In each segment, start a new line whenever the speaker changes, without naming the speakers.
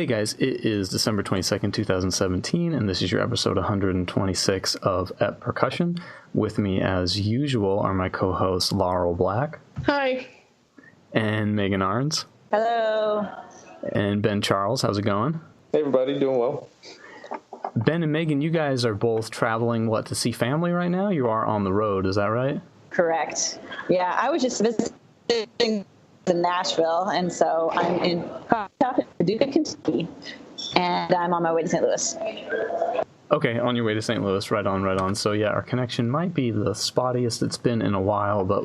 Hey guys, it is December 22nd, 2017, and this is your episode 126 of At Percussion. With me, as usual, are my co-hosts Laurel Black.
Hi.
And Megan Arns.
Hello.
And Ben Charles. How's it going?
Hey everybody, doing well.
Ben and Megan, you guys are both traveling, to see family right now? You are on the road, is that right?
Correct. Yeah, I was just visiting in Nashville, and so I'm in Paducah, Kentucky, and I'm on my way to St. Louis.
Okay, on your way to St. Louis, right on. So yeah, our connection might be the spottiest it's been in a while, but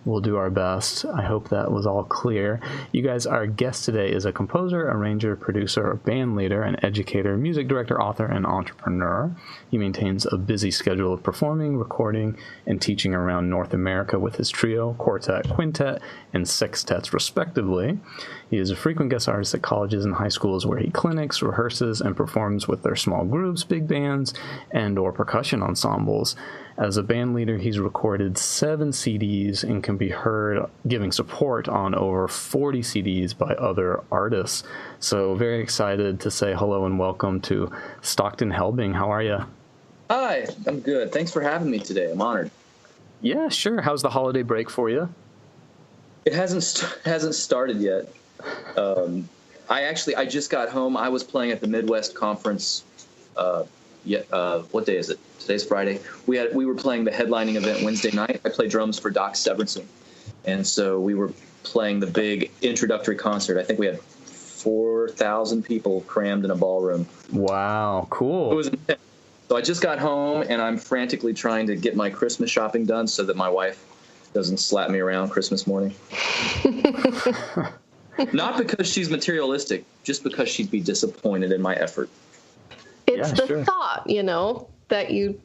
we'll do our best. I hope that was all clear. You guys, our guest today is a composer, arranger, producer, band leader, an educator, music director, author, and entrepreneur. He maintains a busy schedule of performing, recording, and teaching around North America with his trio, quartet, quintet, and sextets, respectively. He is a frequent guest artist at colleges and high schools where he clinics, rehearses, and performs with their small groups, big bands, and or percussion ensembles. As a band leader, he's recorded 7 CDs and can be heard giving support on over 40 CDs by other artists. So very excited to say hello and welcome to Stockton Helbing. How are you?
Hi, I'm good. Thanks for having me today. I'm honored.
Yeah, sure. How's the holiday break for you?
It hasn't started yet. I just got home. I was playing at the Midwest Conference. What day is it? Today's Friday. We were playing the headlining event Wednesday night. I play drums for Doc Severinsen, and so we were playing the big introductory concert. I think we had 4,000 people crammed in a ballroom.
Wow, cool.
It was intense. So I just got home, and I'm frantically trying to get my Christmas shopping done so that my wife doesn't slap me around Christmas morning. Not because she's materialistic, just because she'd be disappointed in my effort.
It's the thought, that you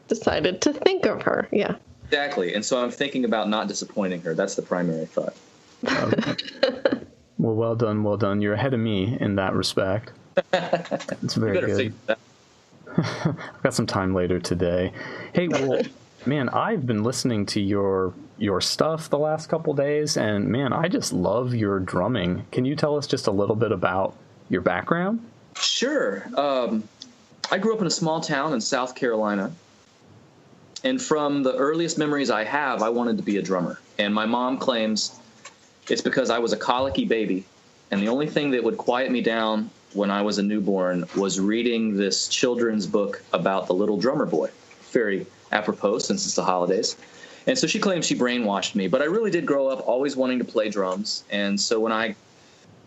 decided to think of her. Yeah.
Exactly. And so I'm thinking about not disappointing her. That's the primary thought.
Well done. You're ahead of me in that respect. It's very good. I've got some time later today. Hey, well, man, I've been listening to your stuff the last couple days, and man, I just love your drumming. Can you tell us just a little bit about your background?
Sure. I grew up in a small town in South Carolina, and from the earliest memories I have, I wanted to be a drummer. And my mom claims it's because I was a colicky baby, and the only thing that would quiet me down when I was a newborn was reading this children's book about the little drummer boy. Very apropos since it's the holidays. And so she claims she brainwashed me, but I really did grow up always wanting to play drums. And so when I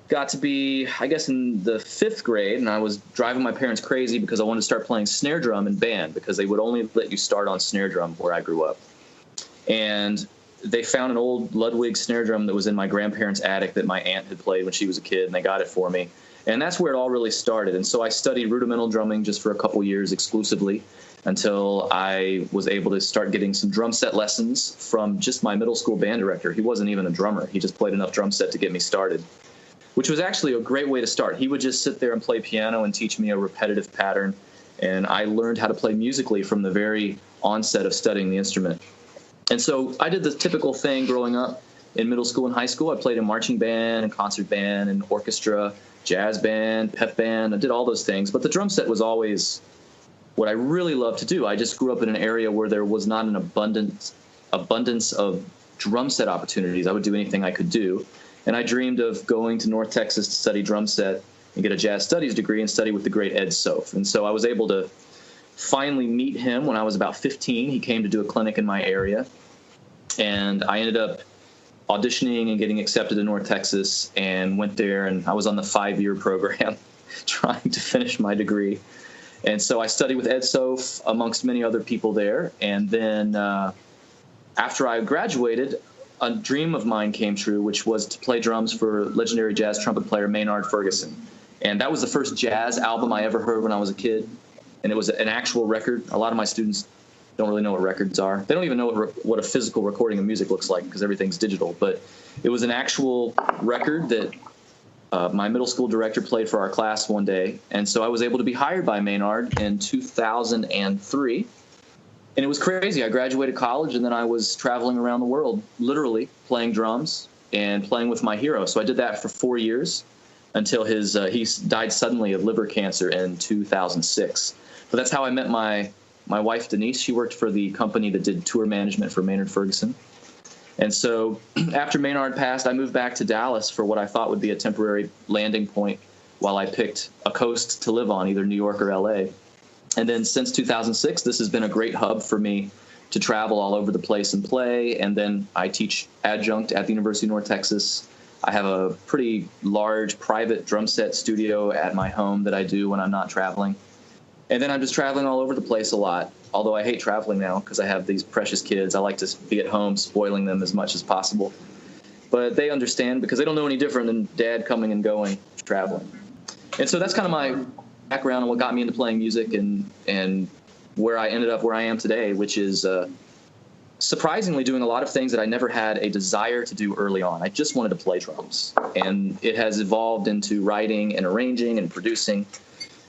got to be, I guess, in the 5th grade, and I was driving my parents crazy because I wanted to start playing snare drum in band because they would only let you start on snare drum where I grew up. And they found an old Ludwig snare drum that was in my grandparents' attic that my aunt had played when she was a kid, and they got it for me. And that's where it all really started. And so I studied rudimental drumming just for a couple years exclusively until I was able to start getting some drum set lessons from just my middle school band director. He wasn't even a drummer. He just played enough drum set to get me started, which was actually a great way to start. He would just sit there and play piano and teach me a repetitive pattern, and I learned how to play musically from the very onset of studying the instrument. And so I did the typical thing growing up in middle school and high school. I played in marching band and concert band and orchestra, jazz band, pep band. I did all those things, but the drum set was always what I really loved to do. I just grew up in an area where there was not an abundance of drum set opportunities. I would do anything I could do. And I dreamed of going to North Texas to study drum set and get a jazz studies degree and study with the great Ed Soph. And so I was able to finally meet him when I was about 15. He came to do a clinic in my area, and I ended up auditioning and getting accepted to North Texas and went there, and I was on the 5-year program trying to finish my degree. And so I studied with Ed Soph amongst many other people there. And then after I graduated, a dream of mine came true, which was to play drums for legendary jazz trumpet player Maynard Ferguson. And that was the first jazz album I ever heard when I was a kid. And it was an actual record. A lot of my students don't really know what records are. They don't even know what a physical recording of music looks like because everything's digital. But it was an actual record that my middle school director played for our class one day. And so I was able to be hired by Maynard in 2003. And it was crazy. I graduated college, and then I was traveling around the world, literally playing drums and playing with my hero. So I did that for 4 years. until he died suddenly of liver cancer in 2006. But that's how I met my wife, Denise. She worked for the company that did tour management for Maynard Ferguson. And so after Maynard passed, I moved back to Dallas for what I thought would be a temporary landing point while I picked a coast to live on, either New York or L.A. And then since 2006, this has been a great hub for me to travel all over the place and play. And then I teach adjunct at the University of North Texas. I have a pretty large private drum set studio at my home that I do when I'm not traveling. And then I'm just traveling all over the place a lot, although I hate traveling now because I have these precious kids. I like to be at home spoiling them as much as possible. But they understand because they don't know any different than Dad coming and going traveling. And so that's kind of my background and what got me into playing music and where I ended up where I am today, which is surprisingly doing a lot of things that I never had a desire to do early on. I just wanted to play drums. And it has evolved into writing and arranging and producing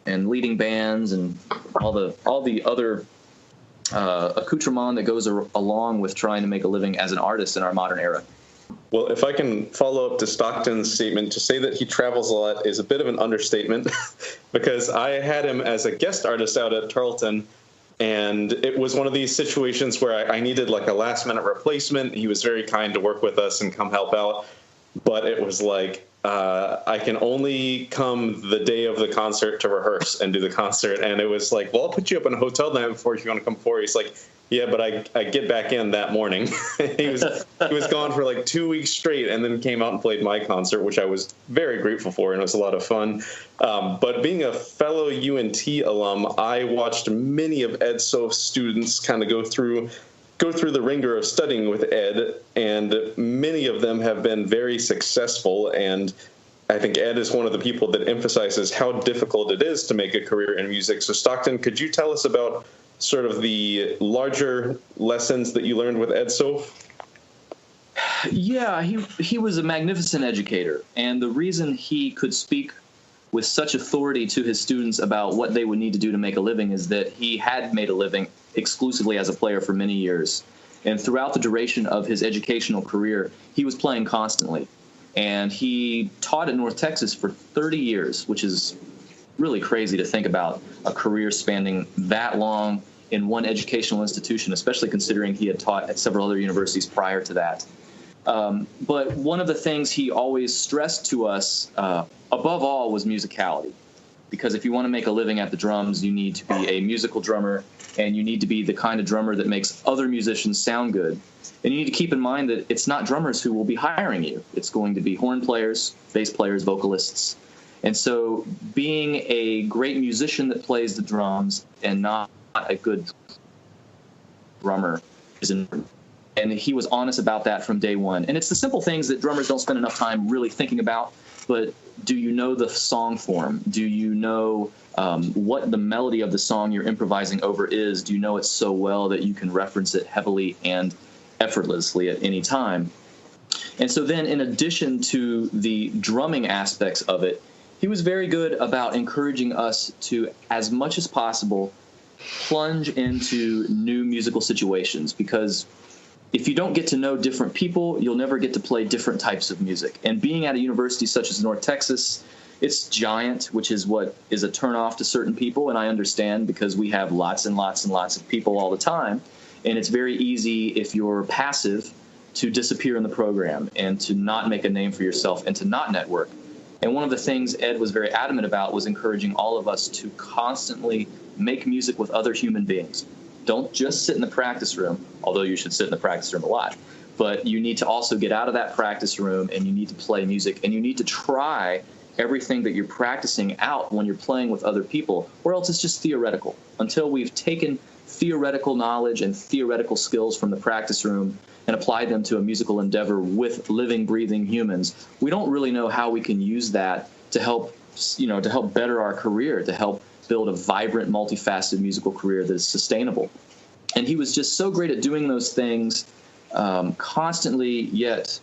and leading bands and all the other accoutrement that goes along with trying to make a living as an artist in our modern era.
Well, if I can follow up to Stockton's statement, to say that he travels a lot is a bit of an understatement because I had him as a guest artist out at Tarleton, and it was one of these situations where I needed like a last-minute replacement. He was very kind to work with us and come help out, but it was like, I can only come the day of the concert to rehearse and do the concert. And it was like, well, I'll put you up in a hotel the night before if you want to come forward. He's like, yeah, but I get back in that morning. he was gone for like 2 weeks straight and then came out and played my concert, which I was very grateful for, and it was a lot of fun. But being a fellow UNT alum, I watched many of Ed Soph's students kind of go through the ringer of studying with Ed, and many of them have been very successful. And I think Ed is one of the people that emphasizes how difficult it is to make a career in music. So Stockton, could you tell us about sort of the larger lessons that you learned with Ed Soph?
Yeah, he was a magnificent educator. And the reason he could speak with such authority to his students about what they would need to do to make a living is that he had made a living exclusively as a player for many years. And throughout the duration of his educational career, he was playing constantly. And he taught at North Texas for 30 years, which is really crazy to think about a career spanning that long in one educational institution, especially considering he had taught at several other universities prior to that. But one of the things he always stressed to us, above all, was musicality. Because if you want to make a living at the drums, you need to be a musical drummer, and you need to be the kind of drummer that makes other musicians sound good. And you need to keep in mind that it's not drummers who will be hiring you. It's going to be horn players, bass players, vocalists. And so being a great musician that plays the drums and not a good drummer is important. And he was honest about that from day one. And it's the simple things that drummers don't spend enough time really thinking about. But do you know the song form? Do you know what the melody of the song you're improvising over is? Do you know it so well that you can reference it heavily and effortlessly at any time? And so then, in addition to the drumming aspects of it, he was very good about encouraging us to, as much as possible, plunge into new musical situations, because if you don't get to know different people, you'll never get to play different types of music. And being at a university such as North Texas, it's giant, which is what is a turnoff to certain people, and I understand because we have lots and lots and lots of people all the time, and it's very easy if you're passive to disappear in the program and to not make a name for yourself and to not network. And one of the things Ed was very adamant about was encouraging all of us to constantly make music with other human beings. Don't just sit in the practice room, although you should sit in the practice room a lot. But you need to also get out of that practice room and you need to play music. And you need to try everything that you're practicing out when you're playing with other people, or else it's just theoretical. Until we've taken theoretical knowledge and theoretical skills from the practice room and applied them to a musical endeavor with living, breathing humans, we don't really know how we can use that to help, to help better our career, to help build a vibrant, multifaceted musical career that is sustainable. And he was just so great at doing those things constantly, yet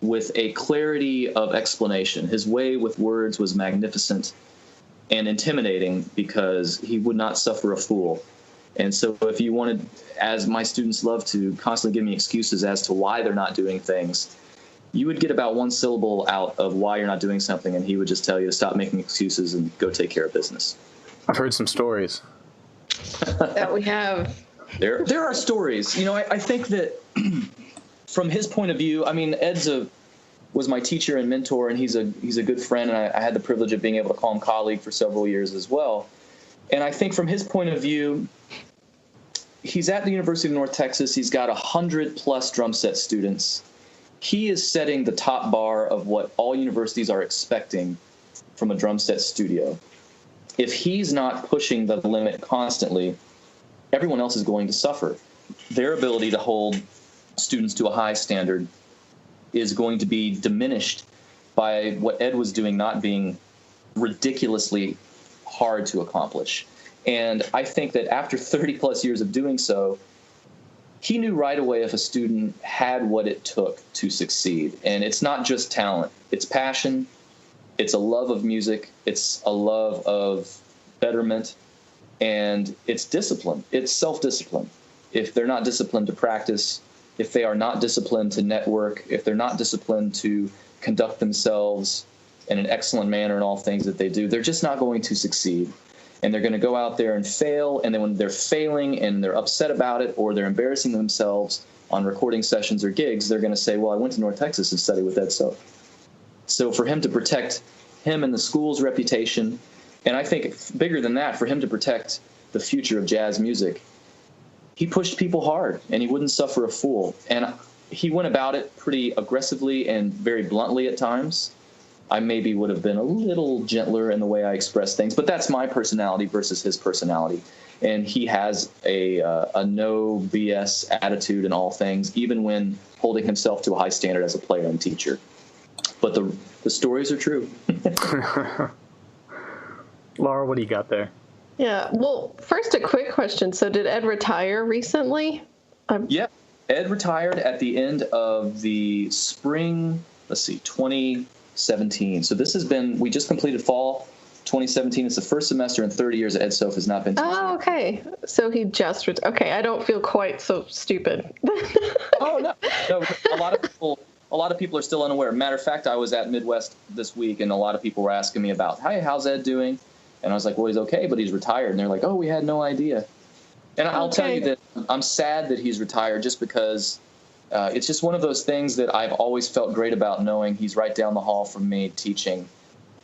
with a clarity of explanation. His way with words was magnificent and intimidating because he would not suffer a fool. And so if you wanted, as my students love to constantly give me excuses as to why they're not doing things, you would get about one syllable out of why you're not doing something, and he would just tell you to stop making excuses and go take care of business.
I've heard some stories.
That we have.
There are stories. I think that from his point of view, I mean, was my teacher and mentor, and he's a good friend, and I had the privilege of being able to call him colleague for several years as well. And I think from his point of view, he's at the University of North Texas. He's got 100+ drum set students. He is setting the top bar of what all universities are expecting from a drum set studio. If he's not pushing the limit constantly, everyone else is going to suffer. Their ability to hold students to a high standard is going to be diminished by what Ed was doing not being ridiculously hard to accomplish. And I think that after 30+ years of doing so, he knew right away if a student had what it took to succeed. And it's not just talent. It's passion. It's a love of music. It's a love of betterment. And it's discipline. It's self-discipline. If they're not disciplined to practice, if they are not disciplined to network, if they're not disciplined to conduct themselves in an excellent manner in all things that they do, they're just not going to succeed. And they're going to go out there and fail. And then when they're failing and they're upset about it, or they're embarrassing themselves on recording sessions or gigs, they're going to say, well, I went to North Texas and studied with Ed Soph. So for him to protect him and the school's reputation, and I think bigger than that, for him to protect the future of jazz music, he pushed people hard, and he wouldn't suffer a fool. And he went about it pretty aggressively and very bluntly at times. I maybe would have been a little gentler in the way I express things, but that's my personality versus his personality. And he has a no BS attitude in all things, even when holding himself to a high standard as a player and teacher. But the stories are true.
Laura, what do you got there?
Yeah, well, first a quick question. So did Ed retire recently?
Yeah, Ed retired at the end of the spring, 2017. So this has been, we just completed fall 2017. It's the first semester in 30 years that Ed Soph has not been teaching.
Oh, okay. So he just okay, I don't feel quite so stupid.
Oh, no. A lot of people are still unaware. Matter of fact, I was at Midwest this week, and a lot of people were asking me about, hey, how's Ed doing? And I was like, well, he's okay, but he's retired. And they're like, oh, we had no idea. And I'll tell you that I'm sad that he's retired, just because it's just one of those things that I've always felt great about, knowing he's right down the hall from me teaching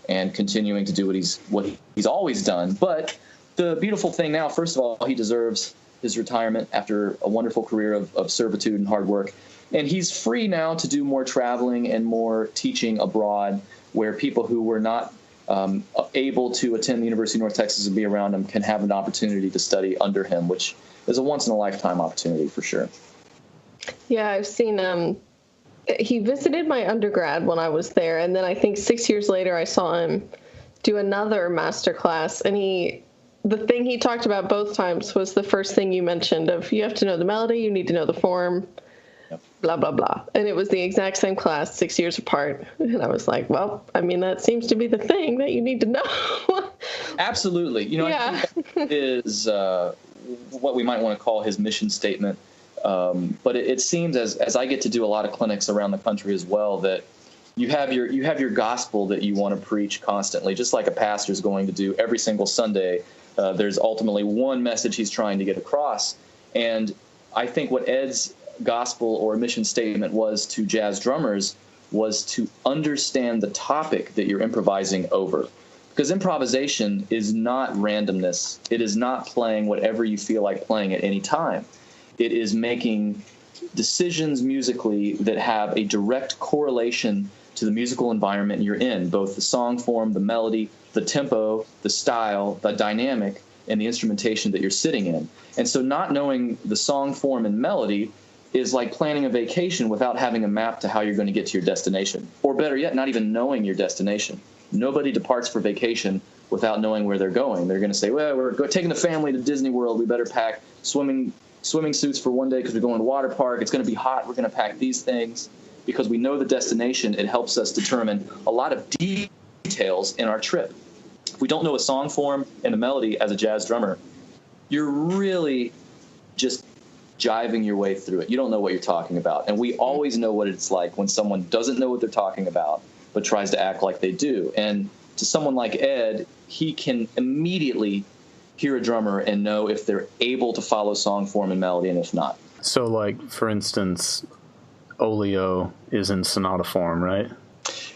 and continuing to do what he's always done. But the beautiful thing now, first of all, he deserves his retirement after a wonderful career of servitude and hard work. And he's free now to do more traveling and more teaching abroad, where people who were not able to attend the University of North Texas and be around him can have an opportunity to study under him, which is a once-in-a-lifetime opportunity for sure.
Yeah, I've seen he visited my undergrad when I was there, and then I think 6 years later I saw him do another master class, and the thing he talked about both times was the first thing you mentioned of, you have to know the melody, you need to know the form, blah, blah, blah. And it was the exact same class, 6 years apart. And I was like, well, I mean, that seems to be the thing that you need to know.
Absolutely. I think that is what we might want to call his mission statement. But it seems, as I get to do a lot of clinics around the country as well, that you have your gospel that you want to preach constantly, just like a pastor is going to do every single Sunday. There's ultimately one message he's trying to get across. And I think what Ed's gospel or mission statement was to jazz drummers was to understand the topic that you're improvising over. Because improvisation is not randomness. It is not playing whatever you feel like playing at any time. It is making decisions musically that have a direct correlation to the musical environment you're in, both the song form, the melody, the tempo, the style, the dynamic, and the instrumentation that you're sitting in. And so not knowing the song form and melody is like planning a vacation without having a map to how you're going to get to your destination. Or better yet, not even knowing your destination. Nobody departs for vacation without knowing where they're going. They're going to say, well, we're taking the family to Disney World. We better pack swimming suits for one day because we're going to water park. It's going to be hot. We're going to pack these things. Because we know the destination, it helps us determine a lot of details in our trip. If we don't know a song form and a melody as a jazz drummer, you're really just jiving your way through it. You don't know what you're talking about. And we always know what it's like when someone doesn't know what they're talking about, but tries to act like they do. And to someone like Ed, he can immediately hear a drummer and know if they're able to follow song form and melody and if not.
So, like, for instance, Olio is in sonata form, right?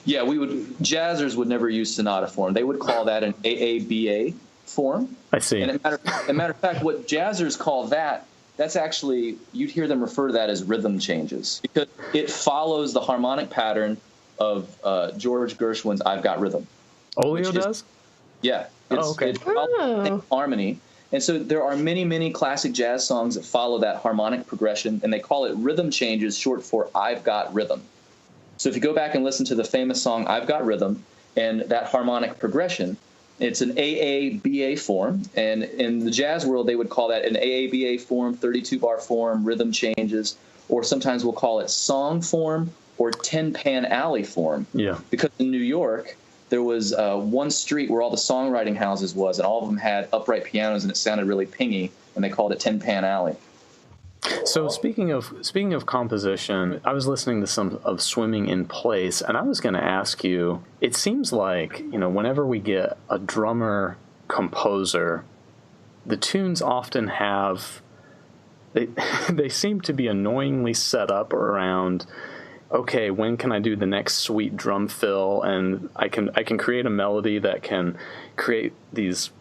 Yeah, jazzers would never use sonata form. They would call that an AABA form.
I see.
And a matter of fact, what jazzers call that's actually, you'd hear them refer to that as rhythm changes, because it follows the harmonic pattern of George Gershwin's I've Got Rhythm.
Olio does?
Yeah.
Okay.
It follows harmony. And so there are many, many classic jazz songs that follow that harmonic progression, and they call it rhythm changes, short for I've Got Rhythm. So if you go back and listen to the famous song I've Got Rhythm and that harmonic progression, it's an AABA form, and in the jazz world they would call that an AABA form, 32-bar form, rhythm changes, or sometimes we'll call it song form or 10-pan alley form.
Yeah. Because
in New York, there was one street where all the songwriting houses was, and all of them had upright pianos, and it sounded really pingy, and they called it 10-pan alley.
So speaking of composition, I was listening to some of Swimming in Place, and I was going to ask you, it seems like, whenever we get a drummer composer, the tunes often have, they seem to be annoyingly set up around, okay, when can I do the next sweet drum fill? And I can create a melody that can create these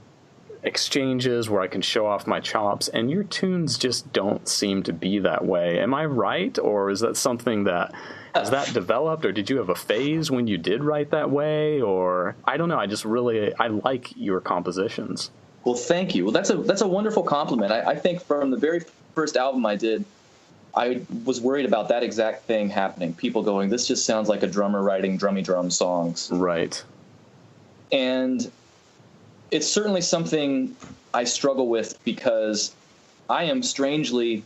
exchanges where I can show off my chops, and your tunes just don't seem to be that way. Am I right? Or is that something that has that developed, or did you have a phase when you did write that way? Or I don't know, I like your compositions.
Well, thank you. Well, that's a wonderful compliment. I think from the very first album I did, I was worried about that exact thing happening. People going, this just sounds like a drummer writing drummy drum songs.
Right.
And it's certainly something I struggle with, because I am strangely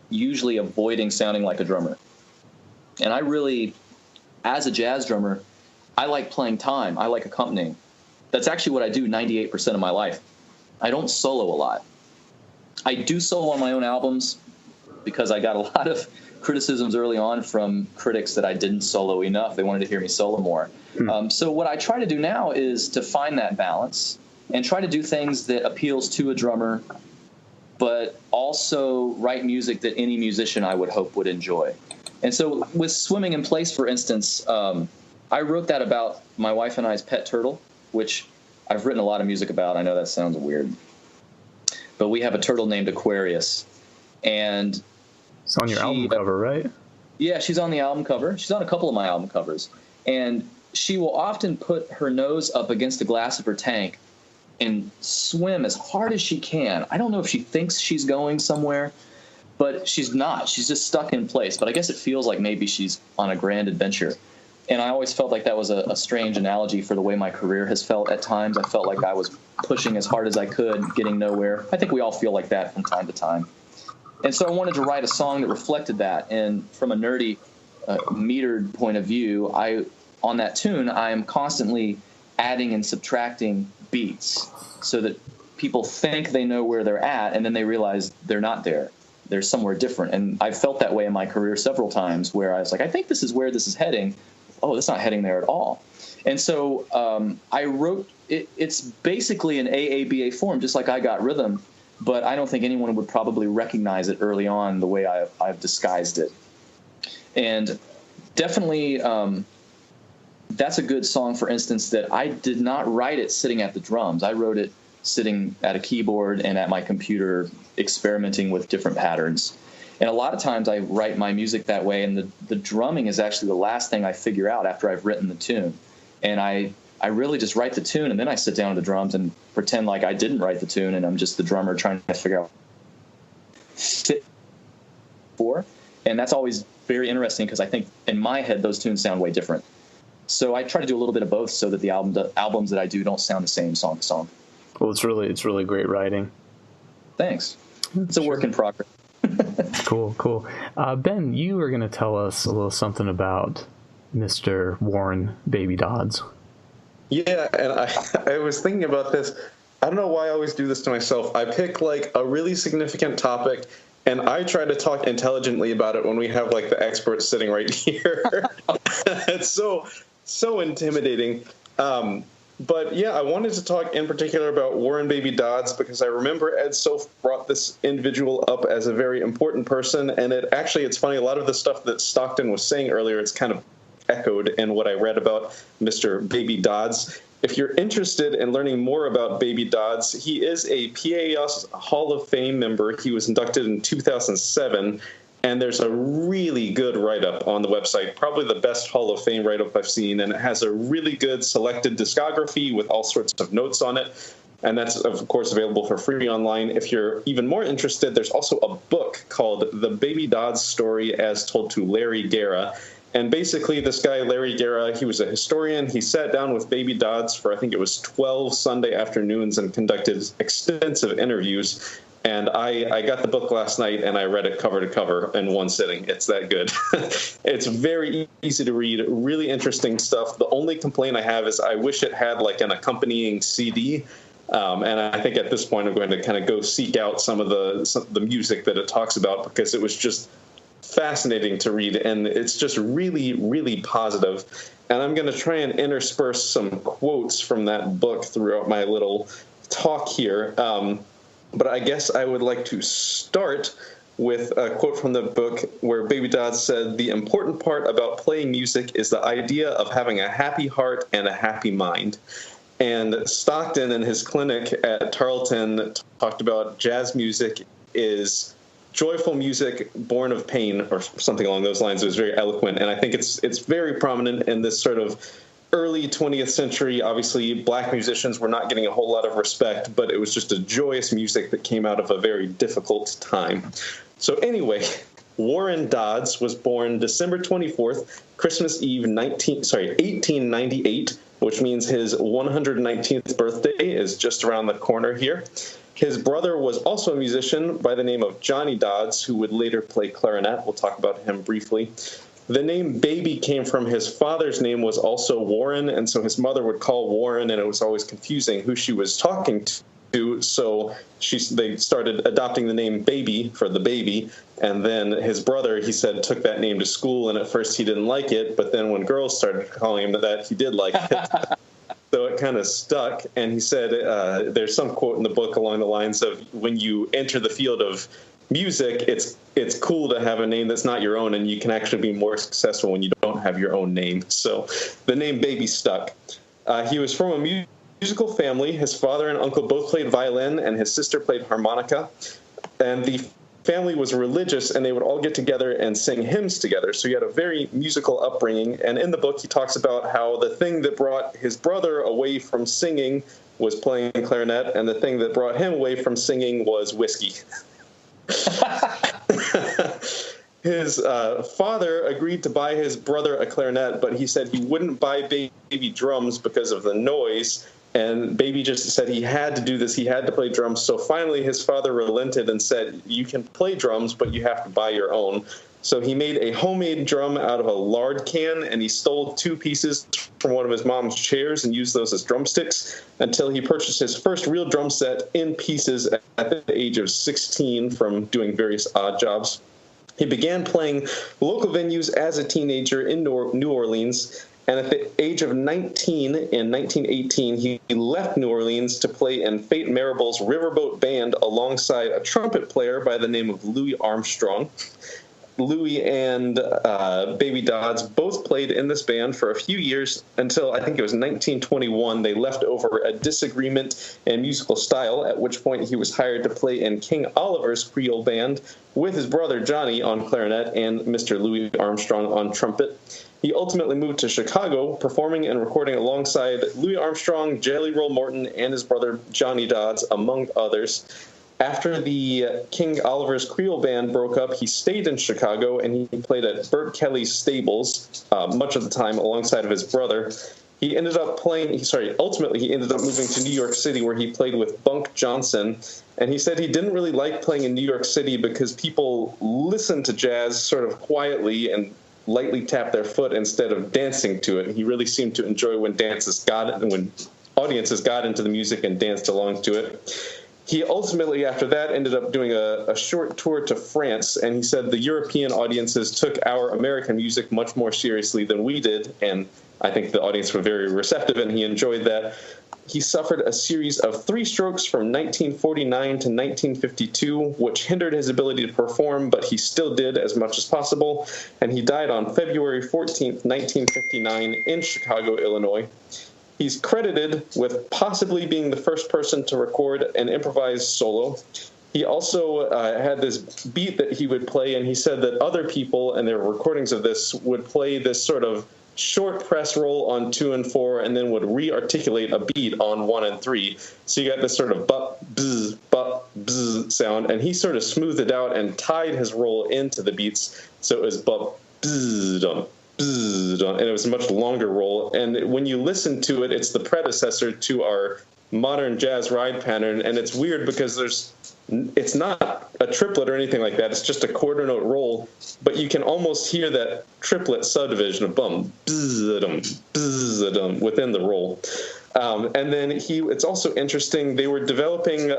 usually avoiding sounding like a drummer. And I really, as a jazz drummer, I like playing time. I like accompanying. That's actually what I do 98% of my life. I don't solo a lot. I do solo on my own albums because I got a lot of criticisms early on from critics that I didn't solo enough. They wanted to hear me solo more. So what I try to do now is to find that balance and try to do things that appeals to a drummer, but also write music that any musician I would hope would enjoy. And so with Swimming in Place, for instance, I wrote that about my wife and I's pet turtle, which I've written a lot of music about. I know that sounds weird, but we have a turtle named Aquarius, and
it's on your album cover, right?
Yeah, she's on the album cover. She's on a couple of my album covers. And she will often put her nose up against the glass of her tank and swim as hard as she can. I don't know if she thinks she's going somewhere, but she's not. She's just stuck in place. But I guess it feels like maybe she's on a grand adventure. And I always felt like that was a strange analogy for the way my career has felt at times. I felt like I was pushing as hard as I could, getting nowhere. I think we all feel like that from time to time. And so I wanted to write a song that reflected that. And from a nerdy, metered point of view, on that tune, I am constantly adding and subtracting beats so that people think they know where they're at, and then they realize they're not there. They're somewhere different. And I've felt that way in my career several times, where I was like, I think this is where this is heading. Oh, that's not heading there at all. And so I wrote it. It's basically an AABA form, just like I Got Rhythm, but I don't think anyone would probably recognize it early on the way I've disguised it. And definitely that's a good song, for instance, that I did not write it sitting at the drums. I wrote it sitting at a keyboard and at my computer, experimenting with different patterns. And a lot of times I write my music that way, and the drumming is actually the last thing I figure out after I've written the tune. And I really just write the tune, and then I sit down to the drums and pretend like I didn't write the tune, and I'm just the drummer trying to figure out fit for. And that's always very interesting, because I think in my head those tunes sound way different. So I try to do a little bit of both so that the albums that I do don't sound the same song to song.
Well, it's really great writing.
Thanks. It's a work in progress.
Cool. Ben, you are going to tell us a little something about Mr. Warren Baby Dodds.
Yeah, and I was thinking about this. I don't know why I always do this to myself. I pick like a really significant topic, And I try to talk intelligently about it when we have like the experts sitting right here. It's so intimidating. But yeah, I wanted to talk in particular about Warren Baby Dodds because I remember Ed Soph brought this individual up as a very important person. And it's funny, a lot of the stuff that Stockton was saying earlier, it's kind of echoed in what I read about Mr. Baby Dodds. If you're interested in learning more about Baby Dodds, he is a PAS Hall of Fame member. He was inducted in 2007. And there's a really good write-up on the website, probably the best Hall of Fame write-up I've seen, and it has a really good selected discography with all sorts of notes on it. And that's, of course, available for free online. If you're even more interested, there's also a book called The Baby Dodds Story as Told to Larry Guerra. And basically, this guy, Larry Guerra, he was a historian. He sat down with Baby Dodds for, I think it was 12 Sunday afternoons and conducted extensive interviews. And I got the book last night, and I read it cover to cover in one sitting. It's that good. It's very easy to read, really interesting stuff. The only complaint I have is I wish it had like an accompanying CD. And I think at this point I'm going to kind of go seek out some of the music that it talks about because it was just fascinating to read, and it's just really, really positive. And I'm going to try and intersperse some quotes from that book throughout my little talk here. But I guess I would like to start with a quote from the book where Baby Dodds said, "The important part about playing music is the idea of having a happy heart and a happy mind." And Stockton in his clinic at Tarleton talked about jazz music is joyful music born of pain, or something along those lines. It was very eloquent, and I think it's very prominent in this sort of early 20th century. Obviously, black musicians were not getting a whole lot of respect, but it was just a joyous music that came out of a very difficult time. So anyway, Warren Dodds was born December 24th, Christmas Eve, 1898, which means his 119th birthday is just around the corner here. His brother was also a musician by the name of Johnny Dodds, who would later play clarinet. We'll talk about him briefly. The name Baby came from his father's name was also Warren, and so his mother would call Warren, and it was always confusing who she was talking to. So they started adopting the name Baby for the baby, and then his brother, he said, took that name to school, and at first he didn't like it, but then when girls started calling him that, he did like it. So it kind of stuck, and he said there's some quote in the book along the lines of, when you enter the field of music, it's cool to have a name that's not your own, and you can actually be more successful when you don't have your own name. So the name Baby stuck. He was from a musical family. His father and uncle both played violin, and his sister played harmonica. And the family was religious, and they would all get together and sing hymns together. So he had a very musical upbringing. And in the book, he talks about how the thing that brought his brother away from singing was playing clarinet, and the thing that brought him away from singing was whiskey. His father agreed to buy his brother a clarinet, but he said he wouldn't buy Baby drums because of the noise. And Baby just said he had to do this. He had to play drums. So finally, his father relented and said, "You can play drums, but you have to buy your own." So he made a homemade drum out of a lard can, and he stole 2 pieces from one of his mom's chairs and used those as drumsticks until he purchased his first real drum set in pieces at the age of 16 from doing various odd jobs. He began playing local venues as a teenager in New Orleans, and at the age of 19, in 1918, he left New Orleans to play in Fate Marable's Riverboat Band alongside a trumpet player by the name of Louis Armstrong. Louis and Baby Dodds both played in this band for a few years until I think it was 1921. They left over a disagreement in musical style, at which point he was hired to play in King Oliver's Creole band with his brother Johnny on clarinet and Mr. Louis Armstrong on trumpet. He ultimately moved to Chicago, performing and recording alongside Louis Armstrong, Jelly Roll Morton, and his brother Johnny Dodds, among others. After the King Oliver's Creole band broke up, he stayed in Chicago, and he played at Burt Kelly's stables much of the time alongside of his brother. He ended up ultimately he ended up moving to New York City, where he played with Bunk Johnson. And he said he didn't really like playing in New York City because people listen to jazz sort of quietly and lightly tap their foot instead of dancing to it. He really seemed to enjoy when audiences got into the music and danced along to it. He ultimately, after that, ended up doing a short tour to France, and he said the European audiences took our American music much more seriously than we did, and I think the audience were very receptive, and he enjoyed that. He suffered a series of 3 strokes from 1949 to 1952, which hindered his ability to perform, but he still did as much as possible, and he died on February 14th, 1959, in Chicago, Illinois. He's credited with possibly being the first person to record an improvised solo. He also had this beat that he would play, and he said that other people, and there were recordings of this, would play this sort of short press roll on 2 and 4, and then would re-articulate a beat on 1 and 3. So you got this sort of buzz sound, and he sort of smoothed it out and tied his roll into the beats, so it was buzz dum. And it was a much longer roll. And when you listen to it, it's the predecessor to our modern jazz ride pattern. And it's weird because it's not a triplet or anything like that. It's just a quarter note roll. But you can almost hear that triplet subdivision of bum, bzz-dum within the roll. And then it's also interesting, they were developing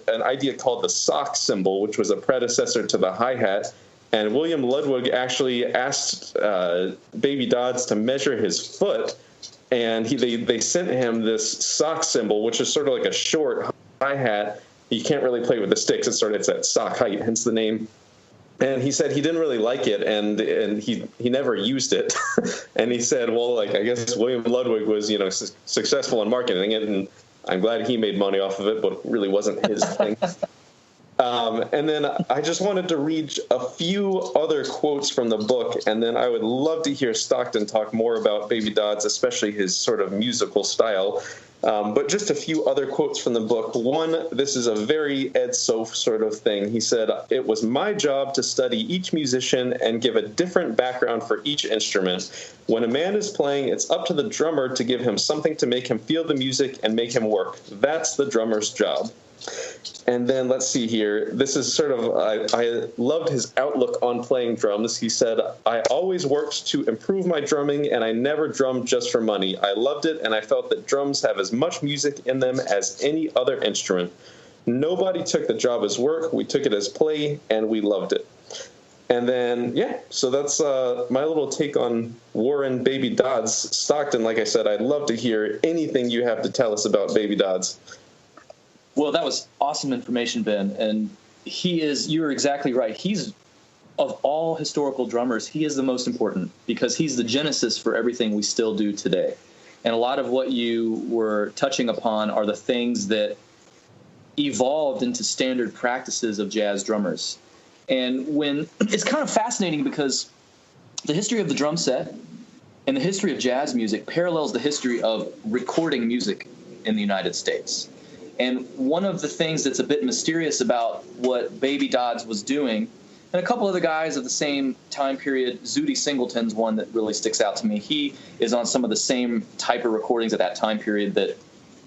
an idea called the sock cymbal, which was a predecessor to the hi-hat. And William Ludwig actually asked Baby Dodds to measure his foot, and they sent him this sock cymbal, which is sort of like a short hi-hat. You can't really play with the sticks. It's at sock height, hence the name. And he said he didn't really like it, and he never used it. And he said, well, I guess William Ludwig was successful in marketing it, and I'm glad he made money off of it, but it really wasn't his thing. And then I just wanted to read a few other quotes from the book, and then I would love to hear Stockton talk more about Baby Dodds, especially his sort of musical style. But just a few other quotes from the book. One, this is a very Ed Soph sort of thing. He said, "It was my job to study each musician and give a different background for each instrument. When a man is playing, it's up to the drummer to give him something to make him feel the music and make him work. That's the drummer's job." And then let's see here. This is sort of, I loved his outlook on playing drums. He said, "I always worked to improve my drumming, and I never drummed just for money. I loved it, and I felt that drums have as much music in them as any other instrument. Nobody took the job as work. We took it as play, and we loved it." And then, so that's my little take on Warren Baby Dodds. Stockton, like I said, I'd love to hear anything you have to tell us about Baby Dodds.
Well, that was awesome information, Ben. And you're exactly right. Of all historical drummers, he is the most important because he's the genesis for everything we still do today. And a lot of what you were touching upon are the things that evolved into standard practices of jazz drummers. And it's kind of fascinating because the history of the drum set and the history of jazz music parallels the history of recording music in the United States. And one of the things that's a bit mysterious about what Baby Dodds was doing, and a couple of the guys of the same time period, Zooty Singleton's one that really sticks out to me. He is on some of the same type of recordings at that time period that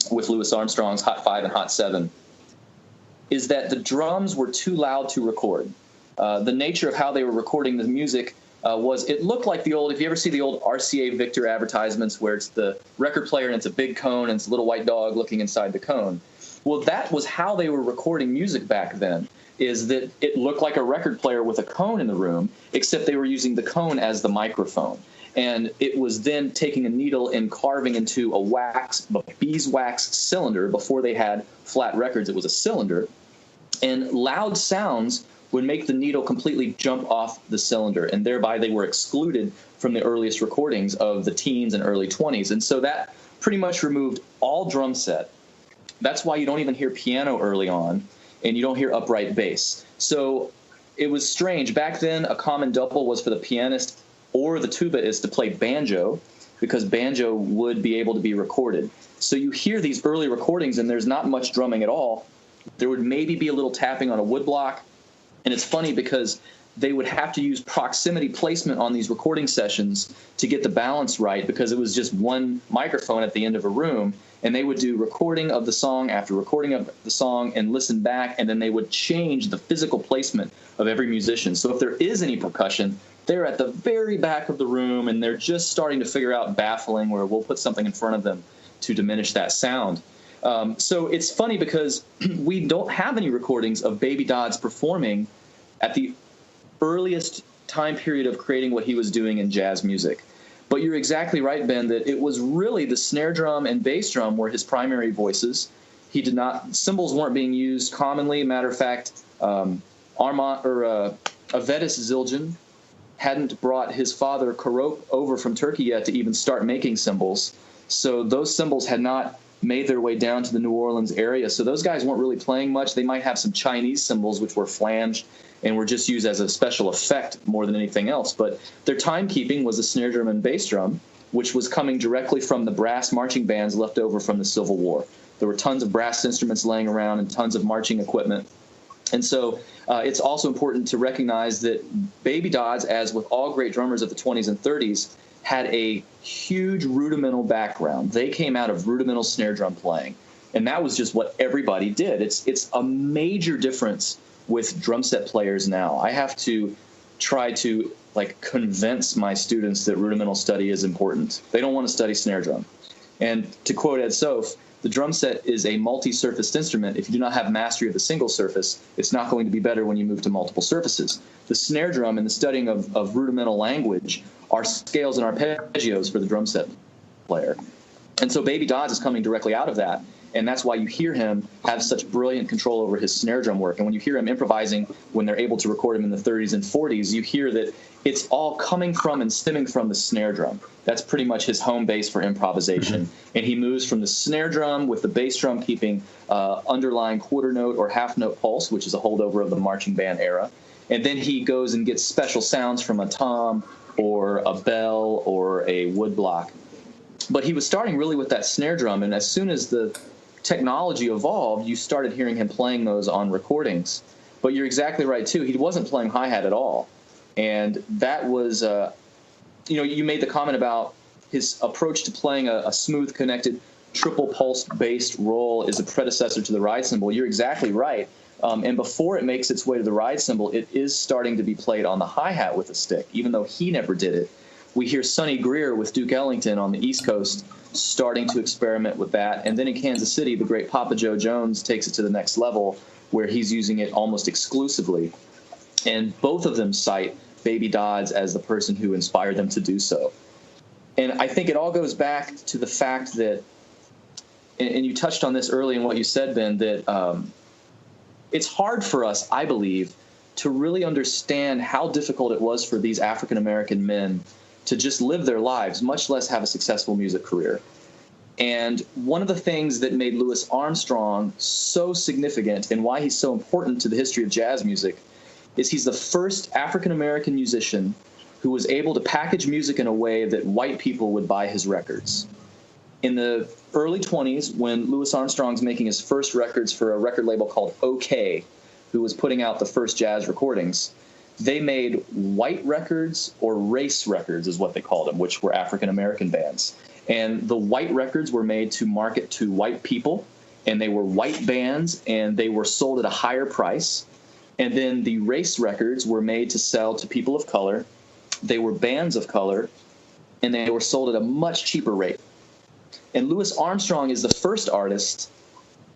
with Louis Armstrong's Hot 5 and Hot 7, is that the drums were too loud to record. The nature of how they were recording the music it looked like if you ever see the old RCA Victor advertisements where it's the record player and it's a big cone and it's a little white dog looking inside the cone. Well, that was how they were recording music back then, is that it looked like a record player with a cone in the room, except they were using the cone as the microphone. And it was then taking a needle and carving into a beeswax cylinder. Before they had flat records, it was a cylinder. And loud sounds would make the needle completely jump off the cylinder, and thereby they were excluded from the earliest recordings of the teens and early 20s. And so that pretty much removed all drum set. That's why you don't even hear piano early on, and you don't hear upright bass. So it was strange. Back then, a common double was for the pianist or the tubaist to play banjo, because banjo would be able to be recorded. So you hear these early recordings, and there's not much drumming at all. There would maybe be a little tapping on a woodblock. And it's funny because they would have to use proximity placement on these recording sessions to get the balance right, because it was just one microphone at the end of a room. And they would do recording of the song after recording of the song and listen back, and then they would change the physical placement of every musician. So if there is any percussion, they're at the very back of the room, and they're just starting to figure out baffling, where we'll put something in front of them to diminish that sound. So it's funny because we don't have any recordings of Baby Dodds performing at the earliest time period of creating what he was doing in jazz music. But you're exactly right, Ben, that it was really the snare drum and bass drum were his primary voices. He did not, cymbals weren't being used commonly. Matter of fact, Avedis Zildjian hadn't brought his father Karop over from Turkey yet to even start making cymbals. So those cymbals had not made their way down to the New Orleans area. So those guys weren't really playing much. They might have some Chinese cymbals, which were flanged and were just used as a special effect more than anything else. But their timekeeping was the snare drum and bass drum, which was coming directly from the brass marching bands left over from the Civil War. There were tons of brass instruments laying around and tons of marching equipment. And so it's also important to recognize that Baby Dodds, as with all great drummers of the 20s and 30s, had a huge rudimental background. They came out of rudimental snare drum playing, and that was just what everybody did. It's a major difference with drum set players now. I have to try to convince my students that rudimental study is important. They don't want to study snare drum. And to quote Ed Soph, the drum set is a multi-surfaced instrument. If you do not have mastery of the single surface, it's not going to be better when you move to multiple surfaces. The snare drum and the studying of rudimental language are scales and arpeggios for the drum set player. And so Baby Dodds is coming directly out of that. And that's why you hear him have such brilliant control over his snare drum work. And when you hear him improvising, when they're able to record him in the 30s and 40s, you hear that it's all coming from and stemming from the snare drum. That's pretty much his home base for improvisation. Mm-hmm. And he moves from the snare drum with the bass drum keeping underlying quarter note or half note pulse, which is a holdover of the marching band era. And then he goes and gets special sounds from a tom or a bell or a woodblock. But he was starting really with that snare drum. And as soon as the technology evolved, you started hearing him playing those on recordings. But you're exactly right, too. He wasn't playing hi-hat at all. And that was, you made the comment about his approach to playing a smooth, connected, triple pulse-based roll is a predecessor to the ride cymbal. You're exactly right. And before it makes its way to the ride cymbal, it is starting to be played on the hi-hat with a stick, even though he never did it. We hear Sonny Greer with Duke Ellington on the East Coast starting to experiment with that. And then in Kansas City, the great Papa Joe Jones takes it to the next level where he's using it almost exclusively. And both of them cite Baby Dodds as the person who inspired them to do so. And I think it all goes back to the fact that, and you touched on this early in what you said, Ben, that it's hard for us, I believe, to really understand how difficult it was for these African-American men to just live their lives, much less have a successful music career. And one of the things that made Louis Armstrong so significant and why he's so important to the history of jazz music is he's the first African-American musician who was able to package music in a way that white people would buy his records. In the early 20s, when Louis Armstrong's making his first records for a record label called OK, who was putting out the first jazz recordings, they made white records, or race records is what they called them, which were African-American bands. And the white records were made to market to white people, and they were white bands, and they were sold at a higher price. And then the race records were made to sell to people of color. They were bands of color, and they were sold at a much cheaper rate. And Louis Armstrong is the first artist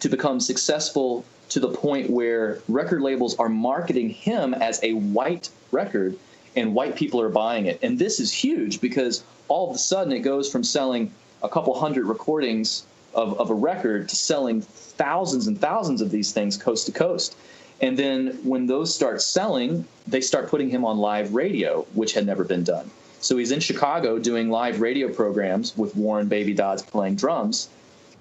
to become successful to the point where record labels are marketing him as a white record and white people are buying it. And this is huge because all of a sudden it goes from selling a couple hundred recordings of a record to selling thousands and thousands of these things coast to coast. And then when those start selling, they start putting him on live radio, which had never been done. So he's in Chicago doing live radio programs with Warren Baby Dodds playing drums.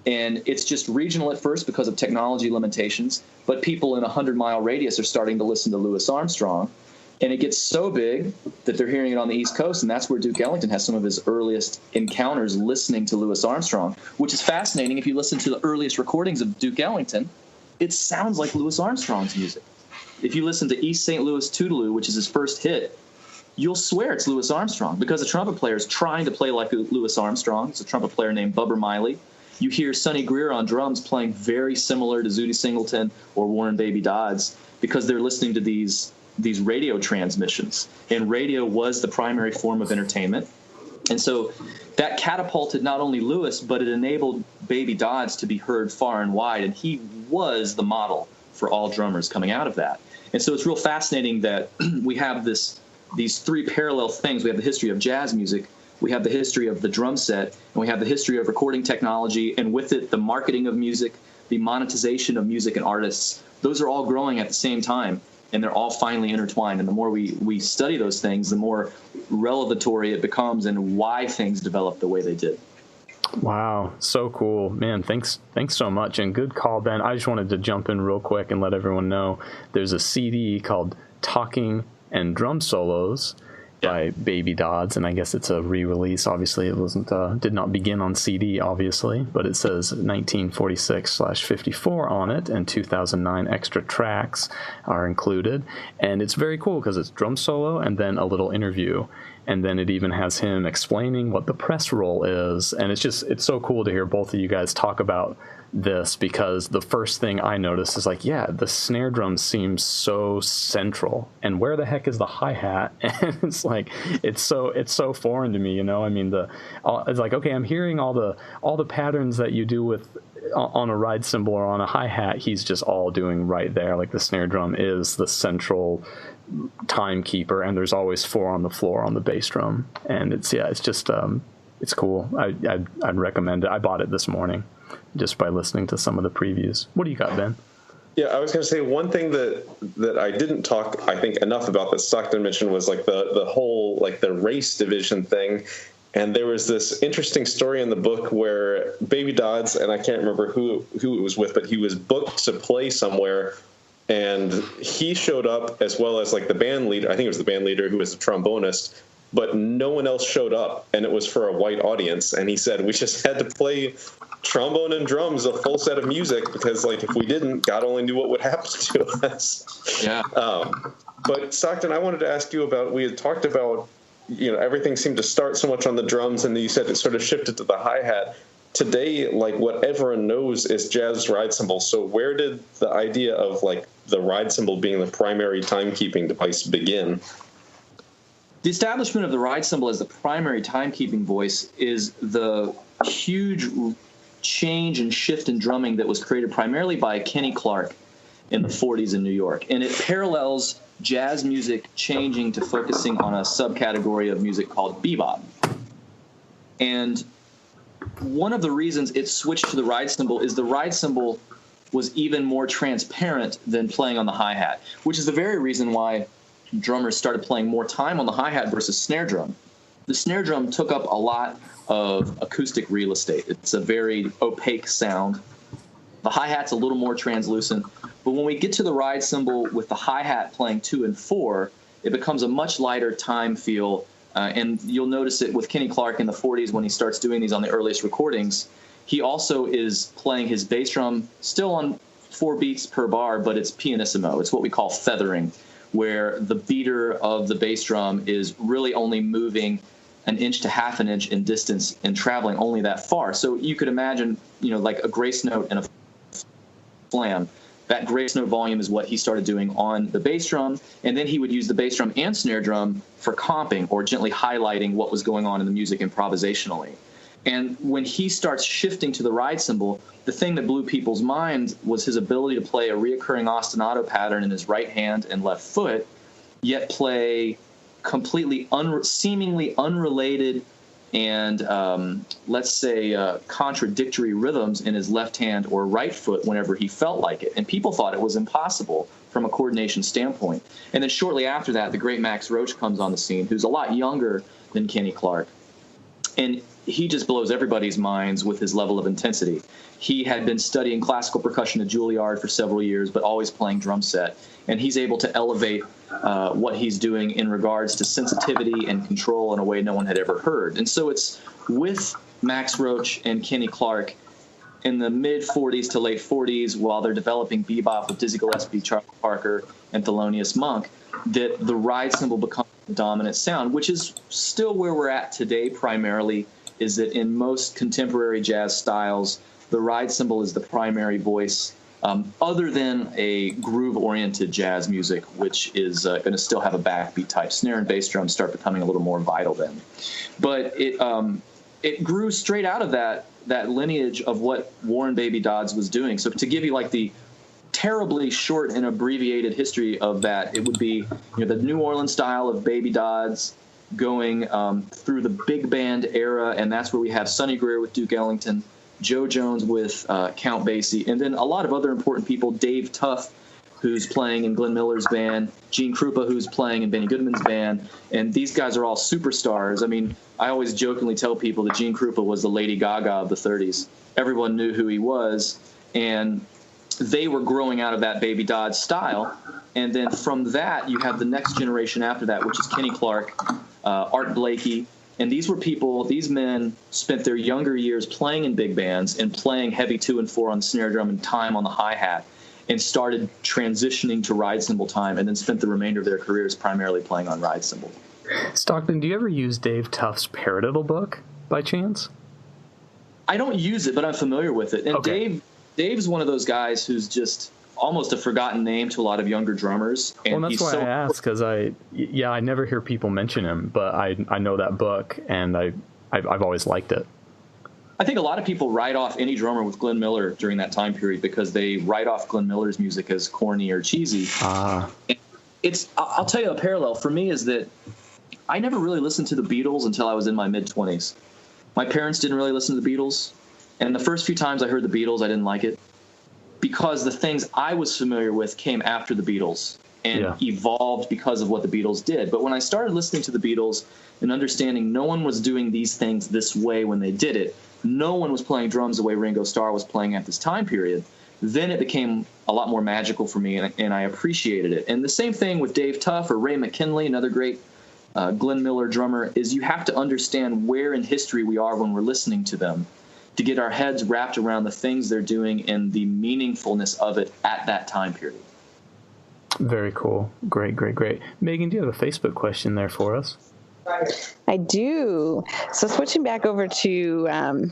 And it's just regional at first because of technology limitations, but people in a 100-mile radius are starting to listen to Louis Armstrong. And it gets so big that they're hearing it on the East Coast, and that's where Duke Ellington has some of his earliest encounters listening to Louis Armstrong, which is fascinating. If you listen to the earliest recordings of Duke Ellington, it sounds like Louis Armstrong's music. If you listen to East St. Louis Toodaloo, which is his first hit, you'll swear it's Louis Armstrong because the trumpet player is trying to play like Louis Armstrong. It's a trumpet player named Bubber Miley. You hear Sonny Greer on drums playing very similar to Zooty Singleton or Warren Baby Dodds because they're listening to these radio transmissions. And radio was the primary form of entertainment. And so that catapulted not only Louis, but it enabled Baby Dodds to be heard far and wide, and he was the model for all drummers coming out of that. And so it's real fascinating that we have these three parallel things. We have the history of jazz music, we have the history of the drum set, and we have the history of recording technology, and with it, the marketing of music, the monetization of music and artists. Those are all growing at the same time, and they're all finally intertwined. And the more we study those things, the more revelatory it becomes and why things develop the way they did.
Wow, so cool, man. Thanks so much, and good call, Ben. I just wanted to jump in real quick and let everyone know there's a CD called Talking and Drum Solos by Baby Dodds, and I guess it's a re-release. Obviously, it wasn't did not begin on CD, obviously, but it says 1946/54 on it, and 2009 extra tracks are included, and it's very cool because it's drum solo and then a little interview. And then it even has him explaining what the press roll is. And it's so cool to hear both of you guys talk about this, because the first thing I noticed is like, yeah, the snare drum seems so central. And where the heck is the hi-hat? And it's like, it's so foreign to me, you know? I mean, it's like, okay, I'm hearing all the patterns that you do with on a ride cymbal or on a hi-hat, he's just all doing right there. Like the snare drum is the central timekeeper, and there's always 4 on the floor on the bass drum, and it's just it's cool. I'd recommend it. I bought it this morning just by listening to some of the previews. What do you got, Ben?
Yeah, I was going to say one thing that I didn't talk, I think, enough about that Stockton mentioned was like the whole like the race division thing. And there was this interesting story in the book where Baby Dodds, and I can't remember who it was with, but he was booked to play somewhere. And he showed up as well as like the band leader. I think it was the band leader who was the trombonist, but no one else showed up, and it was for a white audience. And he said, we just had to play trombone and drums, a full set of music, because like if we didn't, God only knew what would happen to us.
Yeah.
But Stockton, I wanted to ask you about, we had talked about, you know, everything seemed to start so much on the drums, and you said it sort of shifted to the hi-hat. Today, like what everyone knows is jazz ride cymbal. So where did the idea of like the ride cymbal being the primary timekeeping device begin?
The establishment of the ride cymbal as the primary timekeeping voice is the huge change and shift in drumming that was created primarily by Kenny Clarke in the 40s in New York. And it parallels jazz music changing to focusing on a subcategory of music called bebop. And one of the reasons it switched to the ride cymbal is the ride cymbal was even more transparent than playing on the hi-hat, which is the very reason why drummers started playing more time on the hi-hat versus snare drum. The snare drum took up a lot of acoustic real estate. It's a very opaque sound. The hi-hat's a little more translucent, but when we get to the ride cymbal with the hi-hat playing 2 and 4, it becomes a much lighter time feel. And you'll notice it with Kenny Clarke in the 40s when he starts doing these on the earliest recordings. He also is playing his bass drum still on 4 beats per bar, but it's pianissimo. It's what we call feathering, where the beater of the bass drum is really only moving an inch to half an inch in distance and traveling only that far. So you could imagine, you know, like a grace note and a flam. That grace note volume is what he started doing on the bass drum, and then he would use the bass drum and snare drum for comping or gently highlighting what was going on in the music improvisationally. And when he starts shifting to the ride cymbal, the thing that blew people's minds was his ability to play a reoccurring ostinato pattern in his right hand and left foot, yet play completely seemingly unrelated and let's say contradictory rhythms in his left hand or right foot whenever he felt like it. And people thought it was impossible from a coordination standpoint. And then shortly after that, the great Max Roach comes on the scene, who's a lot younger than Kenny Clarke. And he just blows everybody's minds with his level of intensity. He had been studying classical percussion at Juilliard for several years, but always playing drum set. And he's able to elevate what he's doing in regards to sensitivity and control in a way no one had ever heard. And so it's with Max Roach and Kenny Clarke in the mid-40s to late 40s, while they're developing bebop with Dizzy Gillespie, Charlie Parker, and Thelonious Monk, that the ride cymbal becomes the dominant sound, which is still where we're at today primarily, is that in most contemporary jazz styles, the ride cymbal is the primary voice, other than a groove-oriented jazz music, which is going to still have a backbeat type. Snare and bass drums start becoming a little more vital then. But it grew straight out of that that lineage of what Warren Baby Dodds was doing. So to give you like the terribly short and abbreviated history of that, it would be, the New Orleans style of Baby Dodds going through the big band era, and that's where we have Sonny Greer with Duke Ellington, Joe Jones with Count Basie, and then a lot of other important people, Dave Tuff, who's playing in Glenn Miller's band, Gene Krupa, who's playing in Benny Goodman's band, and these guys are all superstars. I mean, I always jokingly tell people that Gene Krupa was the Lady Gaga of the 30s. Everyone knew who he was, and they were growing out of that Baby Dodds style. And then from that, you have the next generation after that, which is Kenny Clark, Art Blakey. And these men spent their younger years playing in big bands and playing heavy 2 and 4 on the snare drum and time on the hi-hat, and started transitioning to ride cymbal time, and then spent the remainder of their careers primarily playing on ride cymbal.
Stockton, do you ever use Dave Tuff's Paradiddle book by chance?
I don't use it, but I'm familiar with it. And
okay.
Dave's one of those guys who's just almost a forgotten name to a lot of younger drummers. And
that's why I asked, because I never hear people mention him, but I know that book, and I've always liked it.
I think a lot of people write off any drummer with Glenn Miller during that time period because they write off Glenn Miller's music as corny or cheesy. I'll tell you a parallel for me is that I never really listened to the Beatles until I was in my mid-20s. My parents didn't really listen to the Beatles, and the first few times I heard the Beatles, I didn't like it because the things I was familiar with came after the Beatles and evolved because of what the Beatles did. But when I started listening to the Beatles and understanding no one was doing these things this way when they did it, no one was playing drums the way Ringo Starr was playing at this time period, then it became a lot more magical for me, and I appreciated it. And the same thing with Dave Tuff or Ray McKinley, another great Glenn Miller drummer, is you have to understand where in history we are when we're listening to them to get our heads wrapped around the things they're doing and the meaningfulness of it at that time period.
Very cool. Great. Megan, do you have a Facebook question there for us?
I do. So switching back over to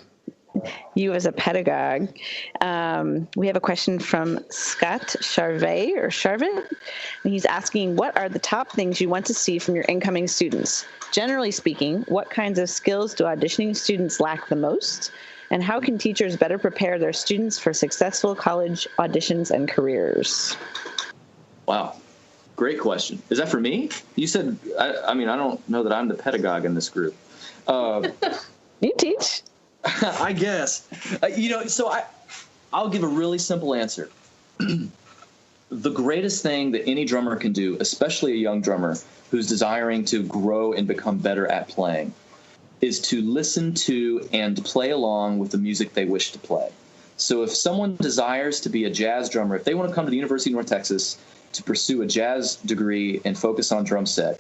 you as a pedagogue, we have a question from Scott Charvet, and he's asking, what are the top things you want to see from your incoming students? Generally speaking, what kinds of skills do auditioning students lack the most? And how can teachers better prepare their students for successful college auditions and careers?
Wow. Great question. Is that for me? You said, I don't know that I'm the pedagogue in this group.
You teach.
I guess. I'll give a really simple answer. The greatest thing that any drummer can do, especially a young drummer who's desiring to grow and become better at playing, is to listen to and play along with the music they wish to play. So if someone desires to be a jazz drummer, if they want to come to the University of North Texas to pursue a jazz degree and focus on drum set,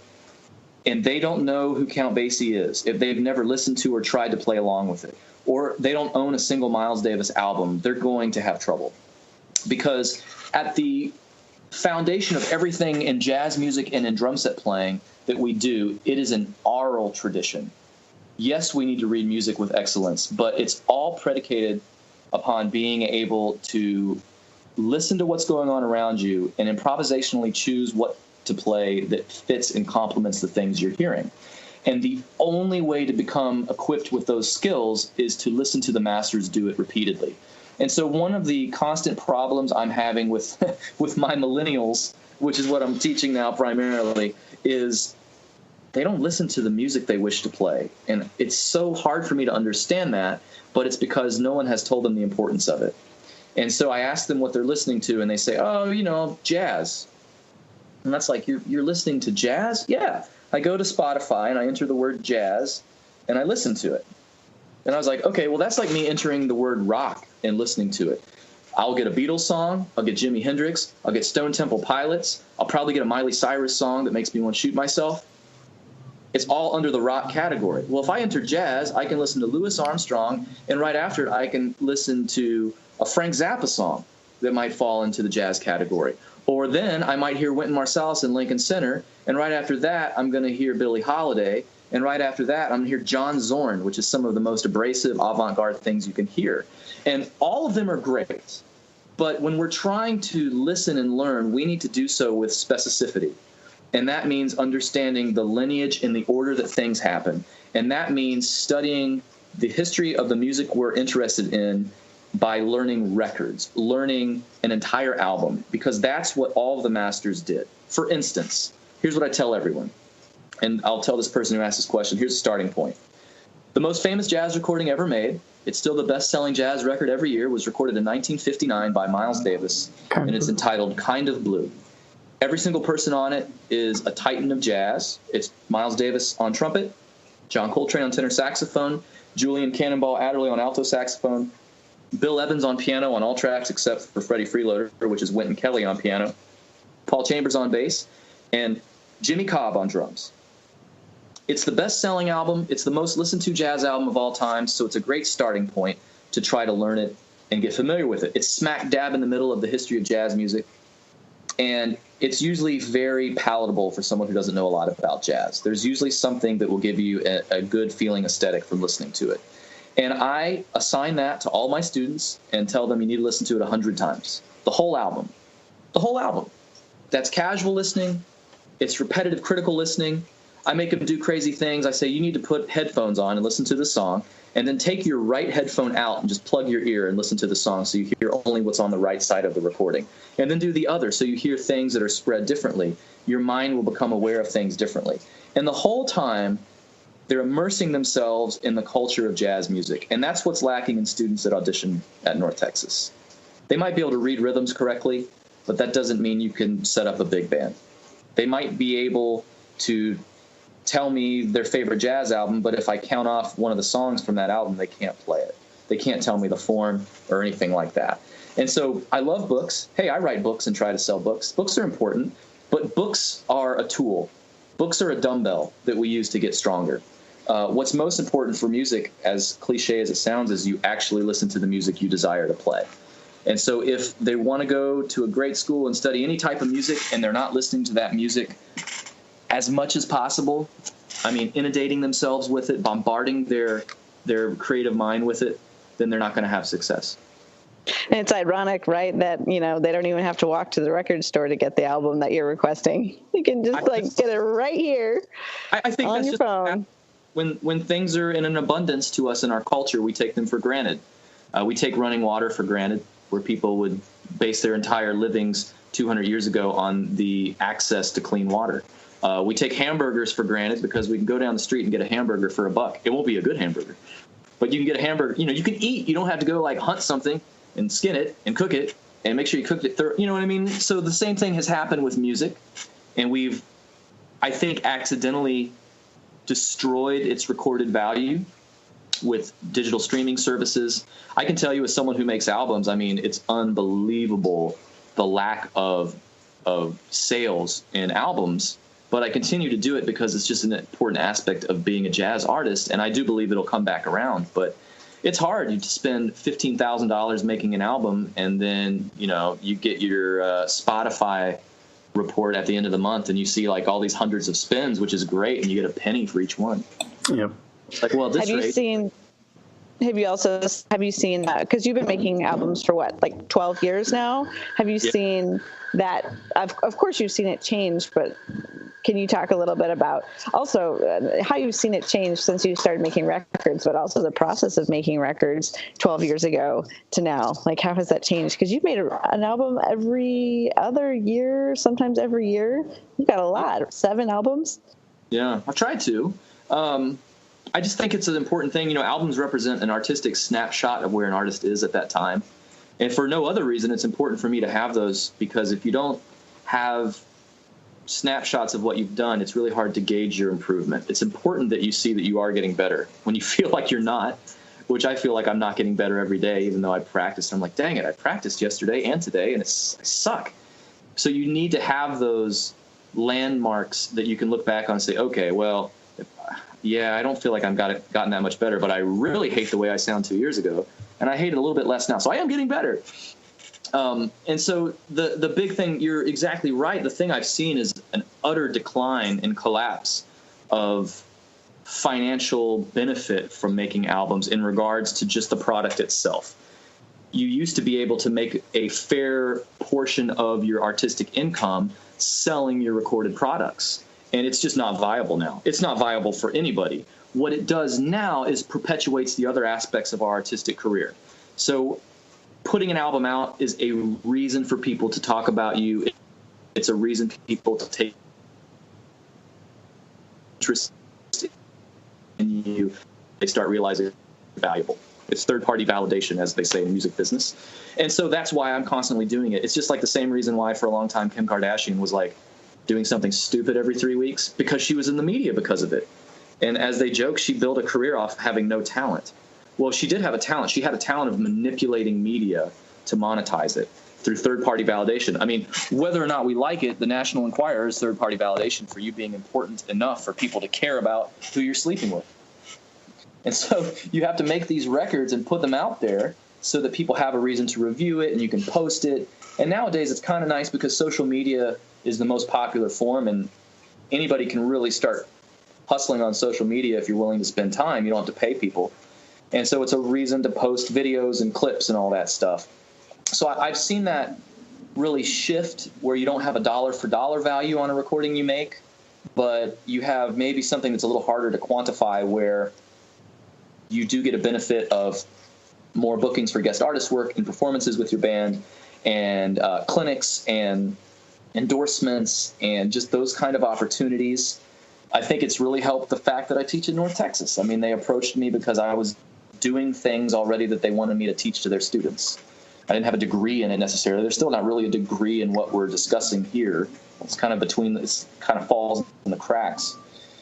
and they don't know who Count Basie is, if they've never listened to or tried to play along with it, or they don't own a single Miles Davis album, they're going to have trouble. Because at the foundation of everything in jazz music and in drum set playing that we do, it is an oral tradition. Yes, we need to read music with excellence, but it's all predicated upon being able to listen to what's going on around you and improvisationally choose what to play that fits and complements the things you're hearing. And the only way to become equipped with those skills is to listen to the masters do it repeatedly. And so one of the constant problems I'm having with my millennials, which is what I'm teaching now primarily, is they don't listen to the music they wish to play. And it's so hard for me to understand that, but it's because no one has told them the importance of it. And so I ask them what they're listening to, and they say, jazz. And that's like, you're listening to jazz? Yeah. I go to Spotify, and I enter the word jazz, and I listen to it. And I was like, okay, well, that's like me entering the word rock and listening to it. I'll get a Beatles song. I'll get Jimi Hendrix. I'll get Stone Temple Pilots. I'll probably get a Miley Cyrus song that makes me want to shoot myself. It's all under the rock category. Well, if I enter jazz, I can listen to Louis Armstrong, and right after it, I can listen to a Frank Zappa song that might fall into the jazz category. Or then I might hear Wynton Marsalis in Lincoln Center, and right after that, I'm going to hear Billie Holiday, and right after that, I'm going to hear John Zorn, which is some of the most abrasive avant-garde things you can hear. And all of them are great, but when we're trying to listen and learn, we need to do so with specificity. And that means understanding the lineage and the order that things happen. And that means studying the history of the music we're interested in by learning records, learning an entire album, because that's what all of the masters did. For instance, here's what I tell everyone, and I'll tell this person who asked this question, here's a starting point. The most famous jazz recording ever made, it's still the best-selling jazz record every year, was recorded in 1959 by Miles Davis, and it's entitled Kind of Blue. Every single person on it is a titan of jazz. It's Miles Davis on trumpet, John Coltrane on tenor saxophone, Julian Cannonball Adderley on alto saxophone, Bill Evans on piano on all tracks except for Freddie Freeloader, which is Wynton Kelly on piano, Paul Chambers on bass, and Jimmy Cobb on drums. It's the best-selling album. It's the most listened-to jazz album of all time, so it's a great starting point to try to learn it and get familiar with it. It's smack dab in the middle of the history of jazz music, and it's usually very palatable for someone who doesn't know a lot about jazz. There's usually something that will give you a good feeling aesthetic from listening to it. And I assign that to all my students and tell them you need to listen to it 100 times. The whole album. The whole album. That's casual listening. It's repetitive, critical listening. I make them do crazy things. I say, you need to put headphones on and listen to the song, and then take your right headphone out and just plug your ear and listen to the song so you hear only what's on the right side of the recording. And then do the other so you hear things that are spread differently. Your mind will become aware of things differently. And the whole time, they're immersing themselves in the culture of jazz music. And that's what's lacking in students that audition at North Texas. They might be able to read rhythms correctly, but that doesn't mean you can set up a big band. They might be able to tell me their favorite jazz album, but if I count off one of the songs from that album, they can't play it. They can't tell me the form or anything like that. And so I love books. Hey, I write books and try to sell books. Books are important, but books are a tool. Books are a dumbbell that we use to get stronger. What's most important for music, as cliche as it sounds, is you actually listen to the music you desire to play. And so if they want to go to a great school and study any type of music and they're not listening to that music as much as possible, I mean, inundating themselves with it, bombarding their creative mind with it, then they're not going to have success.
And it's ironic, right, that, they don't even have to walk to the record store to get the album that you're requesting. You can just, get it right here
I think
on
that's
your
just
phone.
When things are in an abundance to us in our culture, we take them for granted. We take running water for granted, where people would base their entire livings 200 years ago on the access to clean water. We take hamburgers for granted because we can go down the street and get a hamburger for $1. It won't be a good hamburger, but you can get a hamburger. You can eat. You don't have to go hunt something and skin it and cook it and make sure you cooked it. You know what I mean? So the same thing has happened with music, and we've, I think, accidentally destroyed its recorded value with digital streaming services. I can tell you, as someone who makes albums, I mean, it's unbelievable the lack of sales in albums. But I continue to do it because it's just an important aspect of being a jazz artist, and I do believe it'll come back around. But it's hard. You spend $15,000 making an album, and then you get your Spotify report at the end of the month, and you see all these hundreds of spins, which is great, and you get a penny for each one.
Yep.
Well, at this rate,
have you seen that? Because you've been making albums for 12 years now. Have you seen that? Of course, you've seen it change, but can you talk a little bit about also how you've seen it change since you started making records, but also the process of making records 12 years ago to now? How has that changed? Because you've made an album every other year, sometimes every year. You got a lot, 7 albums.
Yeah, I've tried to. I just think it's an important thing. Albums represent an artistic snapshot of where an artist is at that time. And for no other reason, it's important for me to have those, because if you don't have snapshots of what you've done, it's really hard to gauge your improvement. It's important that you see that you are getting better. When you feel like you're not, which I feel like I'm not getting better every day, even though I practiced. I'm like, dang it, I practiced yesterday and today, and I suck. So you need to have those landmarks that you can look back on and say, okay, well, yeah, I don't feel like I've gotten that much better, but I really hate the way I sound 2 years ago, and I hate it a little bit less now. So I am getting better. And so the big thing, you're exactly right. The thing I've seen is an utter decline and collapse of financial benefit from making albums in regards to just the product itself. You used to be able to make a fair portion of your artistic income selling your recorded products. And it's just not viable now. It's not viable for anybody. What it does now is perpetuates the other aspects of our artistic career. So putting an album out is a reason for people to talk about you. It's a reason for people to take interest in you. They start realizing it's valuable. It's third-party validation, as they say in the music business. And so that's why I'm constantly doing it. It's just like the same reason why for a long time Kim Kardashian was like doing something stupid every 3 weeks, because she was in the media because of it. And as they joke, she built a career off having no talent. Well, she did have a talent. She had a talent of manipulating media to monetize it through third-party validation. I mean, whether or not we like it, the National Enquirer is third-party validation for you being important enough for people to care about who you're sleeping with. And so you have to make these records and put them out there so that people have a reason to review it and you can post it. And nowadays it's kind of nice because social media is the most popular form, and anybody can really start hustling on social media if you're willing to spend time. You don't have to pay people. And so it's a reason to post videos and clips and all that stuff. So I've seen that really shift where you don't have a dollar for dollar value on a recording you make, but you have maybe something that's a little harder to quantify, where you do get a benefit of more bookings for guest artist work and performances with your band, and clinics and endorsements and just those kind of opportunities. I think it's really helped the fact that I teach in North Texas. I mean, they approached me because I was doing things already that they wanted me to teach to their students. I didn't have a degree in it necessarily. There's still not really a degree in what we're discussing here. It's kind of it's kind of falls in the cracks.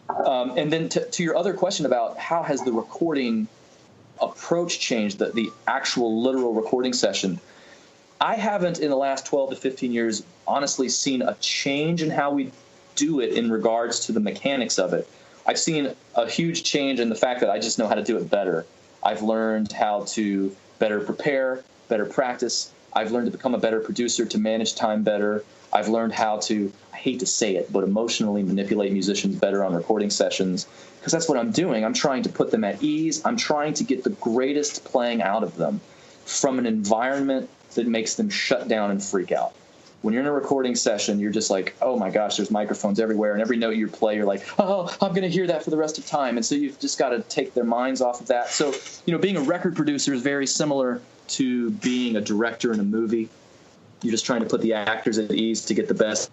And then to your other question about how has the recording approach changed, the actual literal recording session, I haven't in the last 12 to 15 years honestly seen a change in how we do it in regards to the mechanics of it. I've seen a huge change in the fact that I just know how to do it better. I've learned how to better prepare, better practice. I've learned to become a better producer, to manage time better. I've learned how to, I hate to say it, but emotionally manipulate musicians better on recording sessions, because that's what I'm doing. I'm trying to put them at ease. I'm trying to get the greatest playing out of them from an environment that makes them shut down and freak out. When you're in a recording session, you're just like, oh my gosh, there's microphones everywhere, and every note you play, you're like, oh, I'm going to hear that for the rest of time. And so you've just got to take their minds off of that. So, being a record producer is very similar to being a director in a movie. You're just trying to put the actors at ease to get the best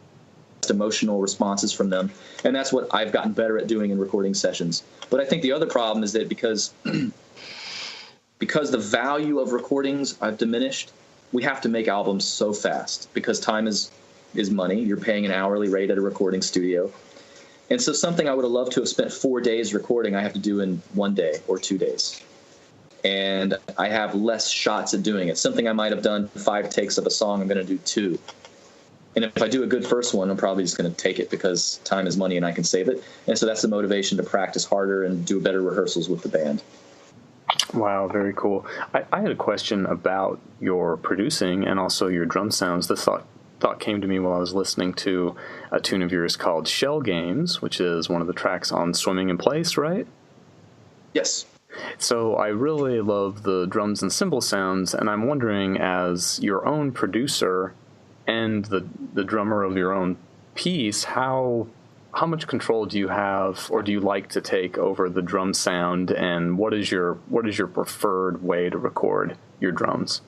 emotional responses from them. And that's what I've gotten better at doing in recording sessions. But I think the other problem is that because the value of recordings I've diminished, we have to make albums so fast because time is money. You're paying an hourly rate at a recording studio. And so something I would have loved to have spent 4 days recording, I have to do in 1 day or 2 days. And I have less shots at doing it. Something I might have done 5 takes of a song, I'm going to do 2. And if I do a good first one, I'm probably just going to take it because time is money and I can save it. And so that's the motivation to practice harder and do better rehearsals with the band.
Wow, very cool. I had a question about your producing and also your drum sounds. The thought came to me while I was listening to a tune of yours called Shell Games, which is one of the tracks on Swimming in Place, right?
Yes.
So I really love the drums and cymbal sounds, and I'm wondering, as your own producer and the drummer of your own piece, how much control do you have, or do you like to take over the drum sound, and what is your preferred way to record your drums?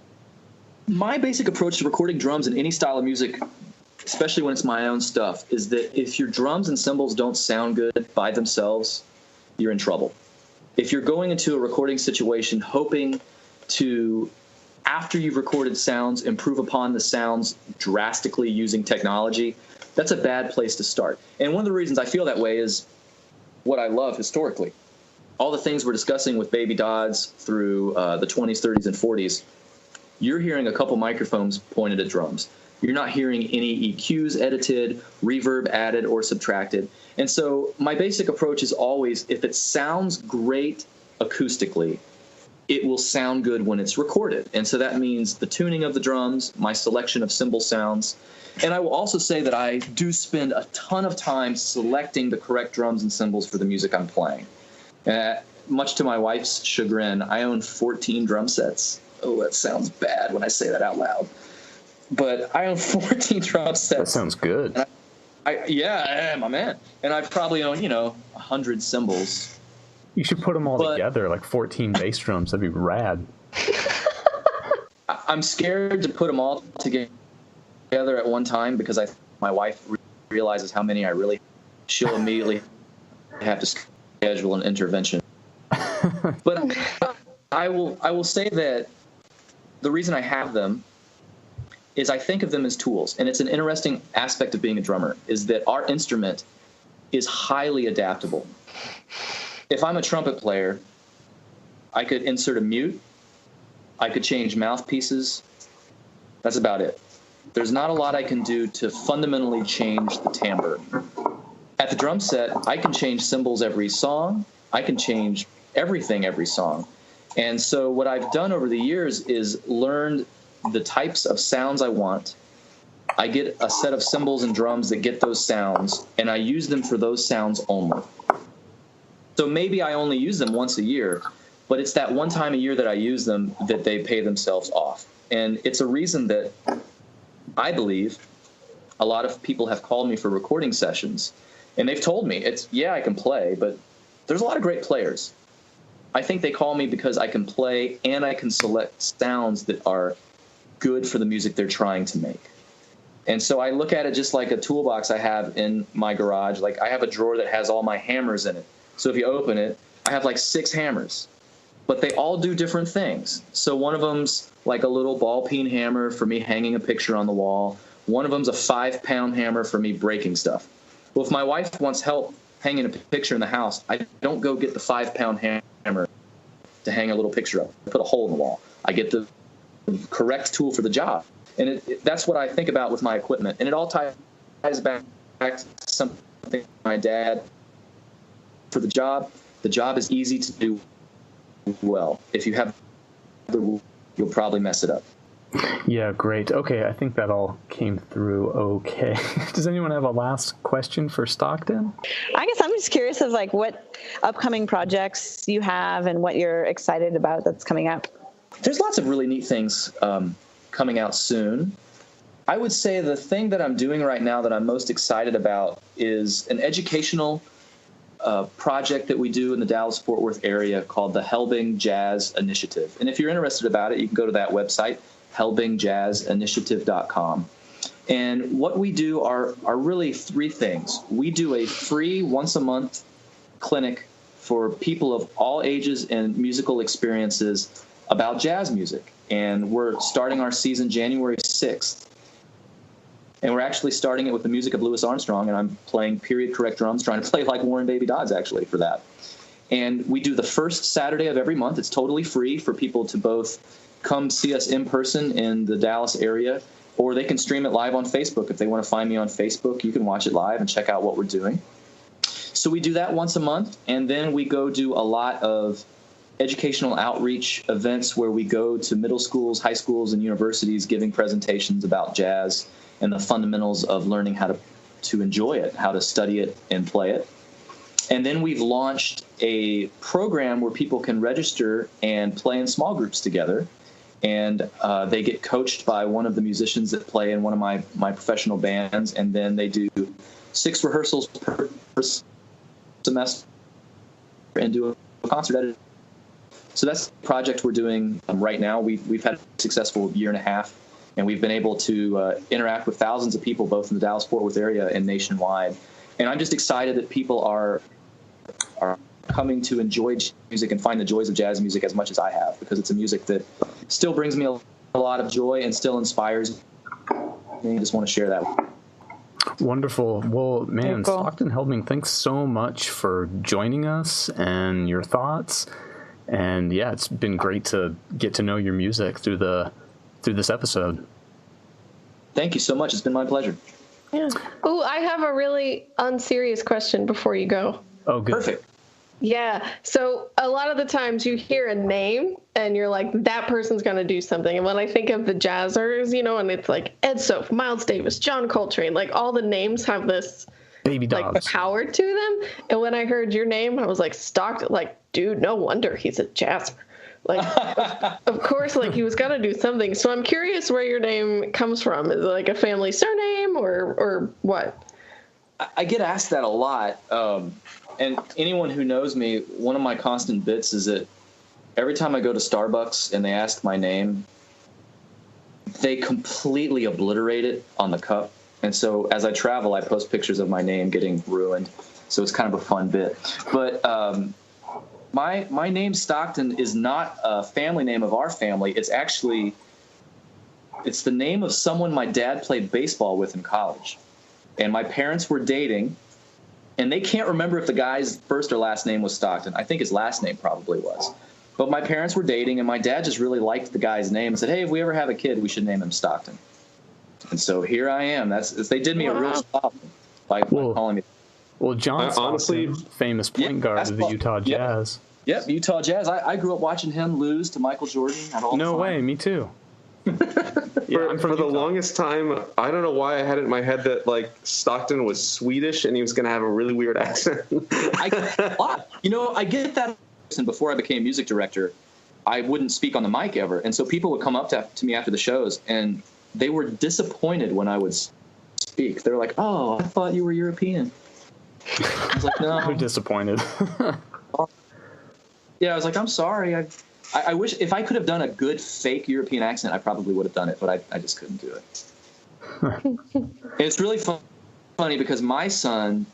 My basic approach to recording drums in any style of music, especially when it's my own stuff, is that if your drums and cymbals don't sound good by themselves, you're in trouble. If you're going into a recording situation hoping to, after you've recorded sounds, improve upon the sounds drastically using technology, that's a bad place to start. And one of the reasons I feel that way is what I love historically. All the things we're discussing with Baby Dodds through the 20s, 30s, and 40s, you're hearing a couple microphones pointed at drums. You're not hearing any EQs edited, reverb added or subtracted. And so my basic approach is always, if it sounds great acoustically, it will sound good when it's recorded. And so that means the tuning of the drums, my selection of cymbal sounds. And I will also say that I do spend a ton of time selecting the correct drums and cymbals for the music I'm playing. Much to my wife's chagrin, I own 14 drum sets. Oh, that sounds bad when I say that out loud. But I own 14 drum sets.
That sounds good.
Yeah, I am, my man. And I probably own, 100 cymbals.
You should put them all together, like 14 bass drums. That'd be rad.
I'm scared to put them all together at one time because my wife realizes how many I really. She'll immediately have to schedule an intervention. But I will say that the reason I have them is I think of them as tools, and it's an interesting aspect of being a drummer is that our instrument is highly adaptable. If I'm a trumpet player, I could insert a mute, I could change mouthpieces. That's about it. There's not a lot I can do to fundamentally change the timbre. At the drum set, I can change cymbals every song. I can change everything every song. And so what I've done over the years is learned the types of sounds I want. I get a set of cymbals and drums that get those sounds, and I use them for those sounds only. So maybe I only use them once a year, but it's that one time a year that I use them that they pay themselves off. And it's a reason that I believe a lot of people have called me for recording sessions, and they've told me, I can play, but there's a lot of great players. I think they call me because I can play and I can select sounds that are good for the music they're trying to make. And so I look at it just like a toolbox I have in my garage. Like I have a drawer that has all my hammers in it. So if you open it, I have like 6 hammers, but they all do different things. So one of them's like a little ball peen hammer for me hanging a picture on the wall. One of them's a 5-pound hammer for me breaking stuff. Well, if my wife wants help hanging a picture in the house, I don't go get the 5-pound hammer to hang a little picture up, put a hole in the wall. I get the correct tool for the job. And that's what I think about with my equipment. And it all ties back to something my dad, for the job is easy to do well. If you have the rule, you'll probably mess it up.
Yeah, great. Okay, I think that all came through okay. Does anyone have a last question for Stockton?
I guess I'm just curious of like what upcoming projects you have and what you're excited about that's coming up.
There's lots of really neat things coming out soon. I would say the thing that I'm doing right now that I'm most excited about is an educational project that we do in the Dallas-Fort Worth area called the Helbing Jazz Initiative. And if you're interested about it, you can go to that website, helbingjazzinitiative.com. And what we do are really 3 things. We do a free once-a-month clinic for people of all ages and musical experiences about jazz music. And we're starting our season January 6th. And we're actually starting it with the music of Louis Armstrong, and I'm playing period-correct drums, trying to play like Warren Baby Dodds, actually, for that. And we do the first Saturday of every month. It's totally free for people to both come see us in person in the Dallas area, or they can stream it live on Facebook. If they want to find me on Facebook, you can watch it live and check out what we're doing. So we do that once a month, and then we go do a lot of educational outreach events where we go to middle schools, high schools, and universities giving presentations about jazz and the fundamentals of learning how to enjoy it, how to study it and play it. And then we've launched a program where people can register and play in small groups together. And they get coached by one of the musicians that play in one of my professional bands. And then they do 6 rehearsals per semester and do a concert edit. So that's the project we're doing right now. We've had a successful year and a half. And we've been able to interact with thousands of people, both in the Dallas-Fort Worth area and nationwide. And I'm just excited that people are coming to enjoy music and find the joys of jazz music as much as I have, because it's a music that still brings me a lot of joy and still inspires me. I just want to share that.
Wonderful. Well, man, cool. Stockton Helbing, thanks so much for joining us and your thoughts. And yeah, it's been great to get to know your music through this episode.
Thank you so much. It's been my pleasure.
Yeah. Oh, I have a really unserious question before you go.
Oh, good.
Perfect.
Yeah. So a lot of the times you hear a name and you're like, that person's going to do something. And when I think of the jazzers, and it's like Ed Soph, Miles Davis, John Coltrane, like all the names have this
Baby Dodds,
like power to them. And when I heard your name, I was like, Stockton, like, dude, no wonder he's a jazzer. Like, of course, like he was gonna do something. So I'm curious where your name comes from. Is it like a family surname or what?
I get asked that a lot. And anyone who knows me, one of my constant bits is that every time I go to Starbucks and they ask my name, they completely obliterate it on the cup. And so as I travel, I post pictures of my name getting ruined. So it's kind of a fun bit. But my name Stockton is not a family name of our family. It's the name of someone my dad played baseball with in college. And my parents were dating, and they can't remember if the guy's first or last name was Stockton. I think his last name probably was. But my parents were dating, and my dad just really liked the guy's name and said, hey, if we ever have a kid, we should name him Stockton. And so here I am. They did me a real job by calling me.
Well, John Stockton, famous point guard of the Utah Jazz.
Yep, Utah Jazz. I grew up watching him lose to Michael Jordan.
No way, me too.
For the longest time, I don't know why I had it in my head that like Stockton was Swedish and he was going to have a really weird accent.
I get that. And before I became music director, I wouldn't speak on the mic ever, and so people would come up to me after the shows, and they were disappointed when I would speak. They were like, "Oh, I thought you were European." I was like, "No."
They're disappointed.
Yeah, I was like, "I'm sorry. I wish if I could have done a good fake European accent, I probably would have done it, but I just couldn't do it." And it's really funny because my son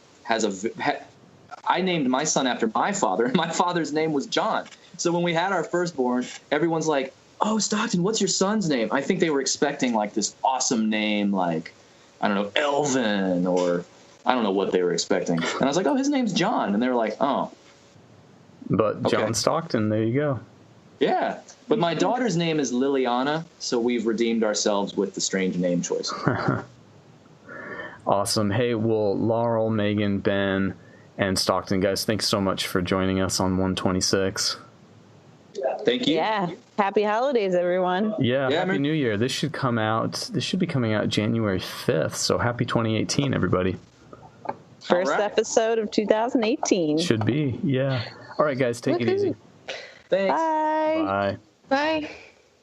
I named my son after my father, and my father's name was John. So when we had our firstborn, everyone's like, "Oh, Stockton, what's your son's name?" I think they were expecting like this awesome name, like, I don't know, Elvin, or I don't know what they were expecting. And I was like, "Oh, his name's John." And they were like, "Oh."
But John Stockton, there you go.
Yeah. But my daughter's name is Liliana, so we've redeemed ourselves with the strange name choice.
Awesome. Hey, well, Laurel, Megan, Ben, and Stockton, guys, thanks so much for joining us on 126.
Thank you.
Yeah. Happy holidays, everyone.
Yeah, Happy New Year. This should be coming out January 5th, so happy 2018, everybody.
First episode of 2018.
Should be, yeah. All right, guys, take it easy.
Thanks.
Bye.
Bye.
Bye.